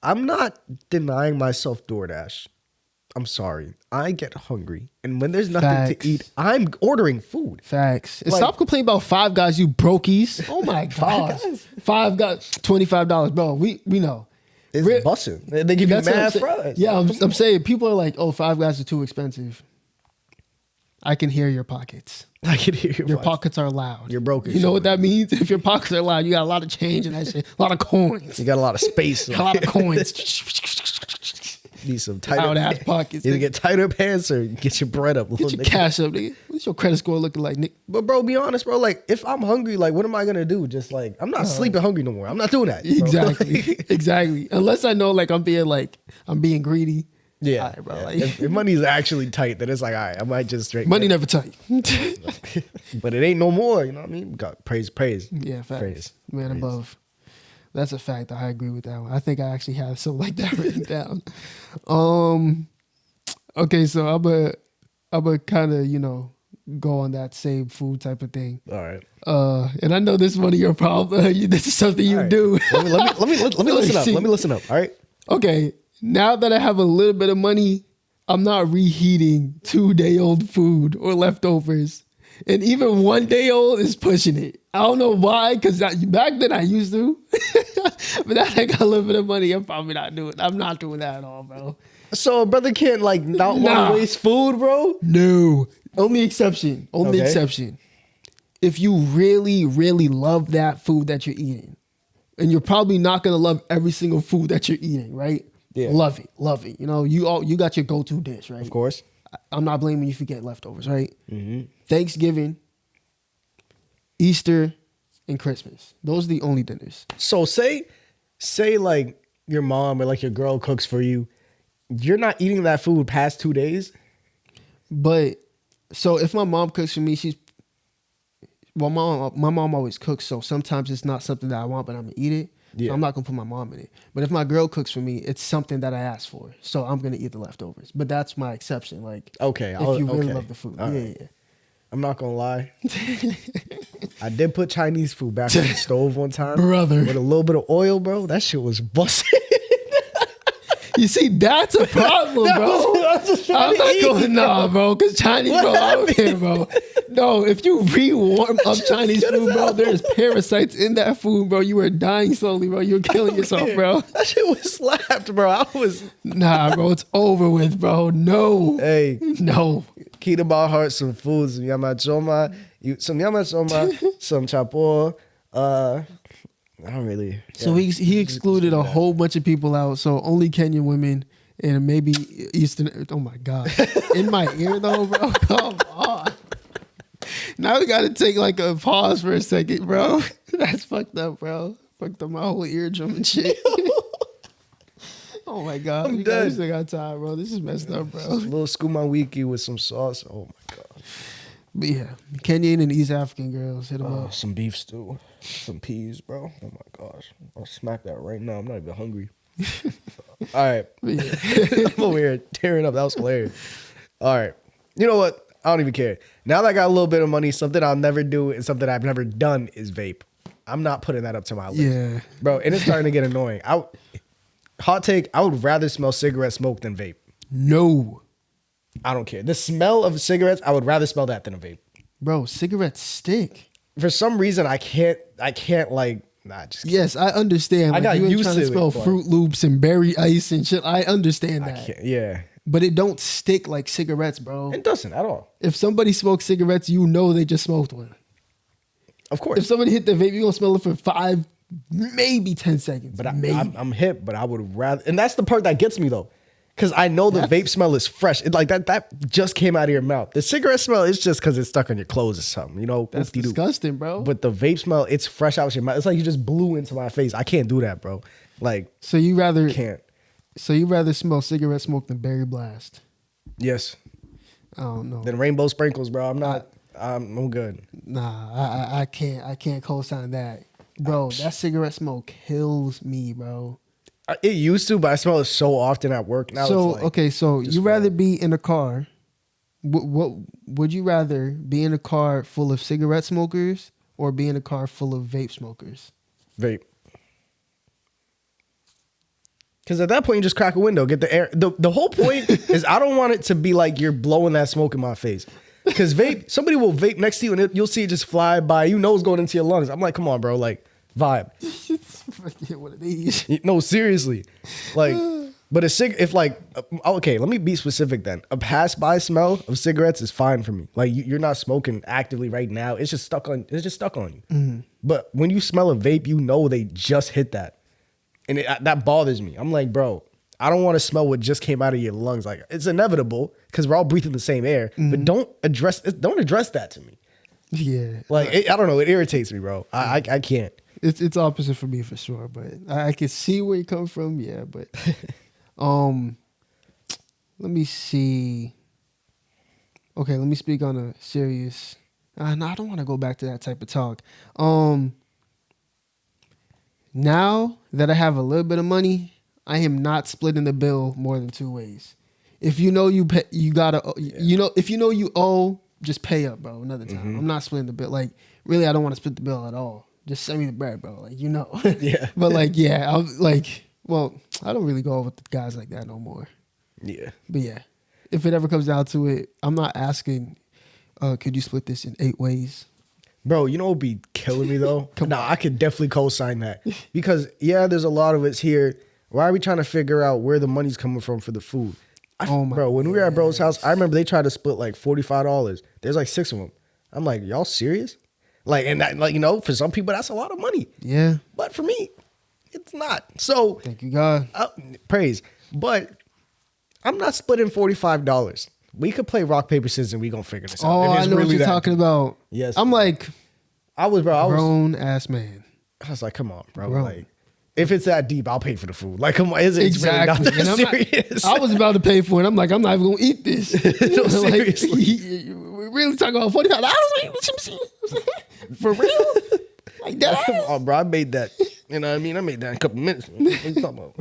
I'm not denying myself DoorDash. I'm sorry. I get hungry. And when there's nothing Facts. to eat, I'm ordering food. Facts. And Like- stop complaining about Five Guys, you brokies. Oh my gosh. Five Guys, $25, bro. We know. It's Re- busting. They give you That's what I'm mad saying. fries. Yeah, I'm saying people are like, oh, Five Guys are too expensive. I can hear your pockets. I can hear Your pockets are loud. You're broke as You know shit. what that means? If your pockets are loud, you got a lot of change and that shit. A lot of coins. You got a lot of space. A lot of coins. Need some tighter Out ass pockets. Either nigga. get tighter pants or get your bread up. Get little your nigga. cash up, nigga. What's your credit score looking like, Nick? But bro, be honest, bro. Like, if I'm hungry, like, what am I gonna do? Just like, I'm not sleeping hungry no more. I'm not doing that. bro. Exactly. Exactly. Unless I know like I'm being greedy. Yeah, All right, bro. yeah. Like, If money's actually tight, then it's like, all right, I might just straight. money never tight. But it ain't no more. You know what I mean? We got praise. Yeah, facts. Praise. Man Praise. above. That's a fact. I agree with that one. I think I actually have something like that written down. Okay, so I'm a kind of, go on that same food type of thing. All right. And I know this is one of your problems. This is something you All right. do. Let me listen up. see. Let me listen up. All right. Okay, now that I have a little bit of money, I'm not reheating 2-day-old food or leftovers. And even 1-day-old is pushing it. I don't know why, because back then I used to. But now that I got a little bit of money, I'm probably not doing it. I'm not doing that at all, bro. So a brother can't like not want Nah. to waste food, bro. No. Only exception. Only Okay. exception. If you really, really love that food that you're eating, and you're probably not gonna love every single food that you're eating, right? Yeah. Love it. Love it. You got your go-to dish, right? Of course. I'm not blaming you if you get leftovers, right? Mm-hmm. Thanksgiving, Easter, and Christmas. Those are the only dinners. So say like your mom or like your girl cooks for you. You're not eating that food past 2 days. But so if my mom cooks for me, my mom always cooks. So sometimes it's not something that I want, but I'm gonna eat it. Yeah. So I'm not gonna put my mom in it. But if my girl cooks for me, it's something that I asked for. So I'm gonna eat the leftovers. But that's my exception. Like, Okay. if you really okay. love the food, All yeah, right. yeah. I'm not gonna lie. I did put Chinese food back on the stove one time, Brother. with a little bit of oil, bro. That shit was busting. You see, that's a problem, bro. I'm not going, nah, bro, because Chinese, What bro, I don't happened? care, bro. No, if you re-warm up Chinese good as food, bro, hell. there's parasites in that food, bro. You were dying slowly, bro. You were killing yourself, bro. That shit was slapped, bro. I was, Nah, bro, it's over with, bro. No. hey, No. keep about heart some food, some yamachoma, some chapo. I don't really. So he excluded a whole bunch of people out. So only Kenyan women and maybe Eastern. Oh my God. In my ear though, bro. Come on. Now we got to take like a pause for a second, bro. That's fucked up, bro. Fucked up my whole eardrum and shit. Oh my God. I'm We done. still got time, bro. This is messed up, bro. A little skuma wiki with some sauce. Oh my god. But yeah, Kenyan and East African girls, hit them up. Some beef stew, some peas, bro. Oh my gosh, I'll smack that right now. I'm not even hungry. All right, But yeah. I'm over here tearing up. That was hilarious. All right, You know what? I don't even care. Now that I got a little bit of money, something I'll never do and something I've never done is vape. I'm not putting that up to my list. Yeah. Bro, and it's starting to get annoying. Hot take, I would rather smell cigarette smoke than vape. No. I don't care. The smell of cigarettes, I would rather smell that than a vape. Bro, cigarettes stick. For some reason, I can't like, nah, just kidding. Yes, I understand. I got you ain't used trying to to it, smell but- Fruit Loops and berry ice and shit. I understand I that. can't. Yeah. But it don't stick like cigarettes, bro. It doesn't at all. If somebody smokes cigarettes, you know they just smoked one. Of course. If somebody hit the vape, you're going to smell it for 5, maybe 10 seconds. But maybe. I'm hip, but I would rather, and that's the part that gets me though, because I know the vape smell is fresh. It, like that just came out of your mouth. The cigarette smell is just because it's stuck on your clothes or something, you know. That's Oop-de-doo. disgusting, bro. But the vape smell, it's fresh out your mouth. It's like you just blew into my face. I can't do that, bro. Like so you rather can't. smell cigarette smoke than berry blast? Yes. I don't know. Then rainbow sprinkles, bro. I'm good. Nah, I can't co-sign that, bro. That cigarette smoke kills me, bro. It used to, but I smell it so often at work now. So it's like, okay, so just you rather bad. be in a car? What would you rather be in a car full of cigarette smokers or be in a car full of vape smokers? Vape. Because at that point, you just crack a window, get the air. The whole point is I don't want it to be like you're blowing that smoke in my face. Because vape, somebody will vape next to you and you'll see it just fly by. You know it's going into your lungs. I'm like, come on, bro. Like, vibe. Get one of these. No, seriously. Like, but if like, okay, let me be specific then. A pass-by smell of cigarettes is fine for me. Like, you're not smoking actively right now. It's just stuck on you. But when you smell a vape, you know they just hit that. And that bothers me. I'm like, bro, I don't want to smell what just came out of your lungs. Like, it's inevitable because we're all breathing the same air. But don't address that to me. Yeah, Like, I don't know. It irritates me, bro. I can't. it's opposite for me for sure, but I can see where you come from. Yeah, but let me see. Okay, let me speak on a serious. No, I don't want to go back to that type of talk. Now that I have a little bit of money, I am not splitting the bill more than 2 ways. If you know you pay, you gotta, you know, if you know you owe, just pay up, bro. Another time, I'm not splitting the bill. Like, really, I don't want to split the bill at all. Just send me the bread, bro. Like, you know. Yeah. But like, yeah, I'm like, well, I don't really go with guys like that no more. Yeah. But yeah, if it ever comes down to it, I'm not asking. Could you split this in 8 ways? Bro, you know what would be killing me though? I could definitely co-sign that. Because yeah, there's a lot of us here. Why are we trying to figure out where the money's coming from for the food? Bro, when we were at bro's house, I remember they tried to split like $45. There's like 6 of them. I'm like, y'all serious? Like, and that, like, you know, for some people that's a lot of money. Yeah. But for me, it's not. So Thank you, God. praise. But I'm not splitting $45. We could play rock, paper, scissors and we gonna figure this out. Oh, If I it's know what really you're that talking deep. about. Yes. I'm like I was grown ass man. I was like, come on, bro. Grown. Like, if it's that deep, I'll pay for the food. Like, come on, it's Exactly. really And not I'm that serious. I was about to pay for it. I'm like, I'm not even gonna eat this. No, seriously. We really talking about $45 for real? Like that? Come on, bro. I made that. You know what I mean? I made that in a couple minutes. What you talking about?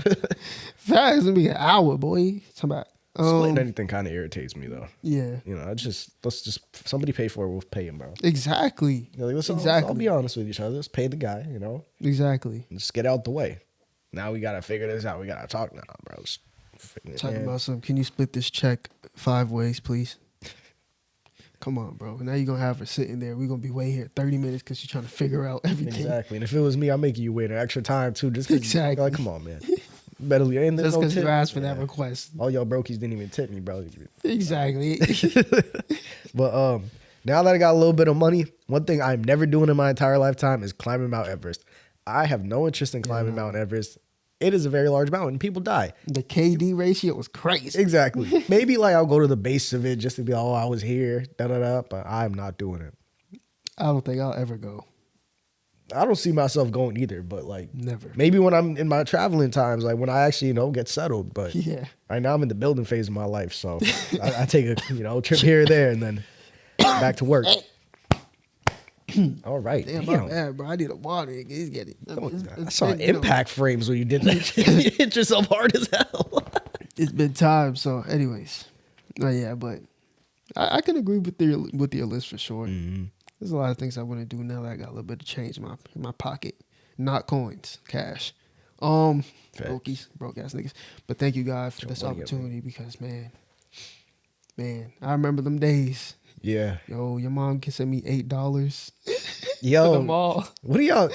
Facts gonna be an hour, boy. Talking about Splitting anything kind of irritates me, though. yeah. You know, let's just somebody pay for it. We'll pay him, bro. Exactly. You know, like, let's Exactly. all be honest with each other. Let's pay the guy. You know, Exactly. and just get out the way. Now we gotta figure this out. We gotta talk now, bro. Talking about some. Can you split this check 5 ways, please? Come on, bro. Now you're gonna have her sitting there. We're gonna be waiting here 30 minutes because she's trying to figure out everything. Exactly. And if it was me, I'm making you wait an extra time too. Just 'cause Exactly. Like, come on, man. Better and there's Just no because you tip. asked for that Yeah. request. All y'all brokies didn't even tip me, bro. Exactly. But now that I got a little bit of money, one thing I'm never doing in my entire lifetime is climbing Mount Everest. I have no interest in climbing Mount Everest. It is a very large mountain. People die. The KD ratio was crazy. Exactly. Maybe like I'll go to the base of it just to be like, oh, I was here, but I'm not doing it. I don't think I'll ever go. I don't see myself going either, but like Never. maybe when I'm in my traveling times, like when I actually, get settled. But Yeah. right now I'm in the building phase of my life. So I take a trip here or there and then back to work. All right. Damn, Damn. my bad, bro. I need a water. He's getting. I saw impact frames when you did that. You hit yourself hard as hell. It's been time. So, anyways, yeah, but I can agree with your list for sure. Mm-hmm. There's a lot of things I wouldn't do now that I got a little bit of change in my pocket, not coins, cash. Brokies, broke ass niggas. But thank you guys for this opportunity because man, I remember them days. Yeah. Yo, your mom can send me $8 Yo, for the mall. what do y'all?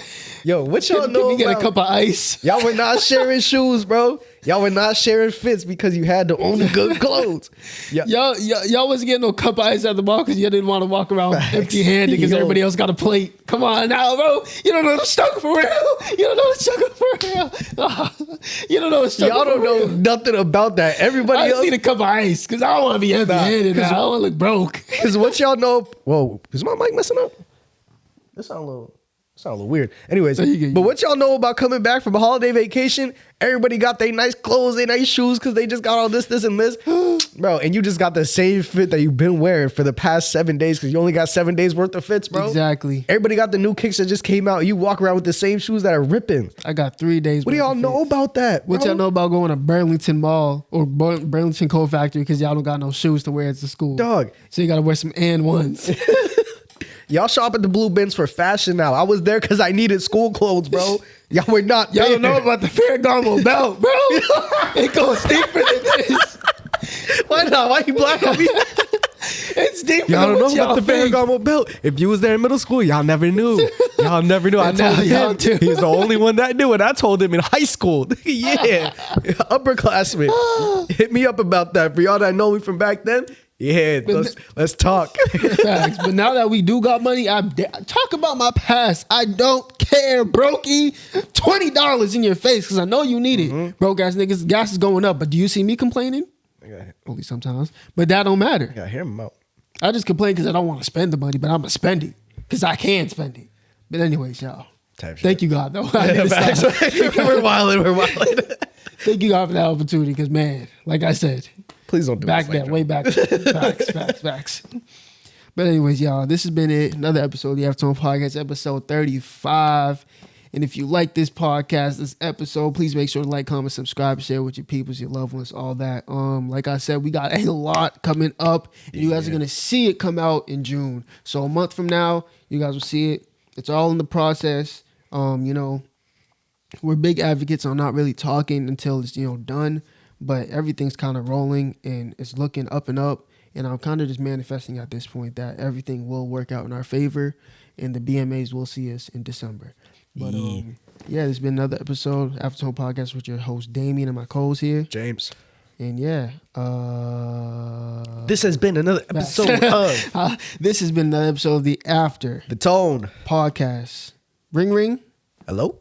Yo, what y'all Can know we get a about? cup of ice? Y'all were not sharing shoes, bro. Y'all were not sharing fits because you had to own good clothes. Yeah. Y'all wasn't getting no cup of ice at the mall because you didn't want to walk around empty-handed because Yo. everybody else got a plate. Come on now, bro. You don't know the struggle for real. You don't know the struggle for real. You don't know the struggle Y'all don't for know real. nothing about that. Everybody I just else. need a cup of ice because I don't want to be empty-handed. Nah, Now. I don't want to look broke. Because what y'all know. Whoa, is my mic messing up? That sound a little weird. Anyways, you but what y'all know about coming back from a holiday vacation? Everybody got their nice clothes, their nice shoes because they just got all this, and this. Bro, and you just got the same fit that you've been wearing for the past 7 days because you only got 7 days worth of fits, bro. Exactly. Everybody got the new kicks that just came out. You walk around with the same shoes that are ripping. I got 3 days. What do y'all know about that? What bro? y'all know about going to Burlington Mall or Burlington Coat Factory because y'all don't got no shoes to wear at the school? Dog. So you got to wear some and ones. Y'all shop at the Blue Bins for fashion now. I was there because I needed school clothes, bro. Y'all were not Y'all there. don't know about the Ferragamo belt, bro. It goes deeper than this. Why not? Why you black on me? It's deeper Y'all than don't know what y'all about the think. Ferragamo belt. If you was there in middle school, y'all never knew. Y'all never knew. I And now told y'all him. do. He's the only one that knew it. I told him in high school. Yeah. Upperclassman. Hit me up about that. For y'all that know me from back then, yeah, let's talk. Facts. But now that we do got money, talk about my past. I don't care, brokey. $20 in your face because I know you need it. Broke ass niggas, gas is going up. But do you see me complaining? Only sometimes. But that don't matter. Yeah, hear him out. I just complain because I don't want to spend the money, but I'm going to spend it because I can spend it. But anyways, y'all. Thank you, God, though. I gotta stop. We're wilding. Thank you, God, for that opportunity because, man, like I said, Please don't do back this like then, way back. Facts. But anyways, y'all, this has been it. Another episode of the Aftertone Podcast, episode 35. And if you like this podcast, this episode, please make sure to like, comment, subscribe, share with your peoples, your loved ones, all that. Like I said, we got a lot coming up. And you guys are gonna see it come out in June. So a month from now, you guys will see it. It's all in the process. You know, we're big advocates on not really talking until it's, you know, done. But everything's kind of rolling and it's looking up and up. And I'm kind of just manifesting at this point that everything will work out in our favor and the BMAs will see us in December. But yeah, there's been another episode, Aftertone Podcast, with your host Damien and my co-host here. James. And yeah, This has been another episode of this has been another episode of the After The Tone Podcast. Ring ring. Hello?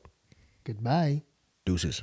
Goodbye. Deuces.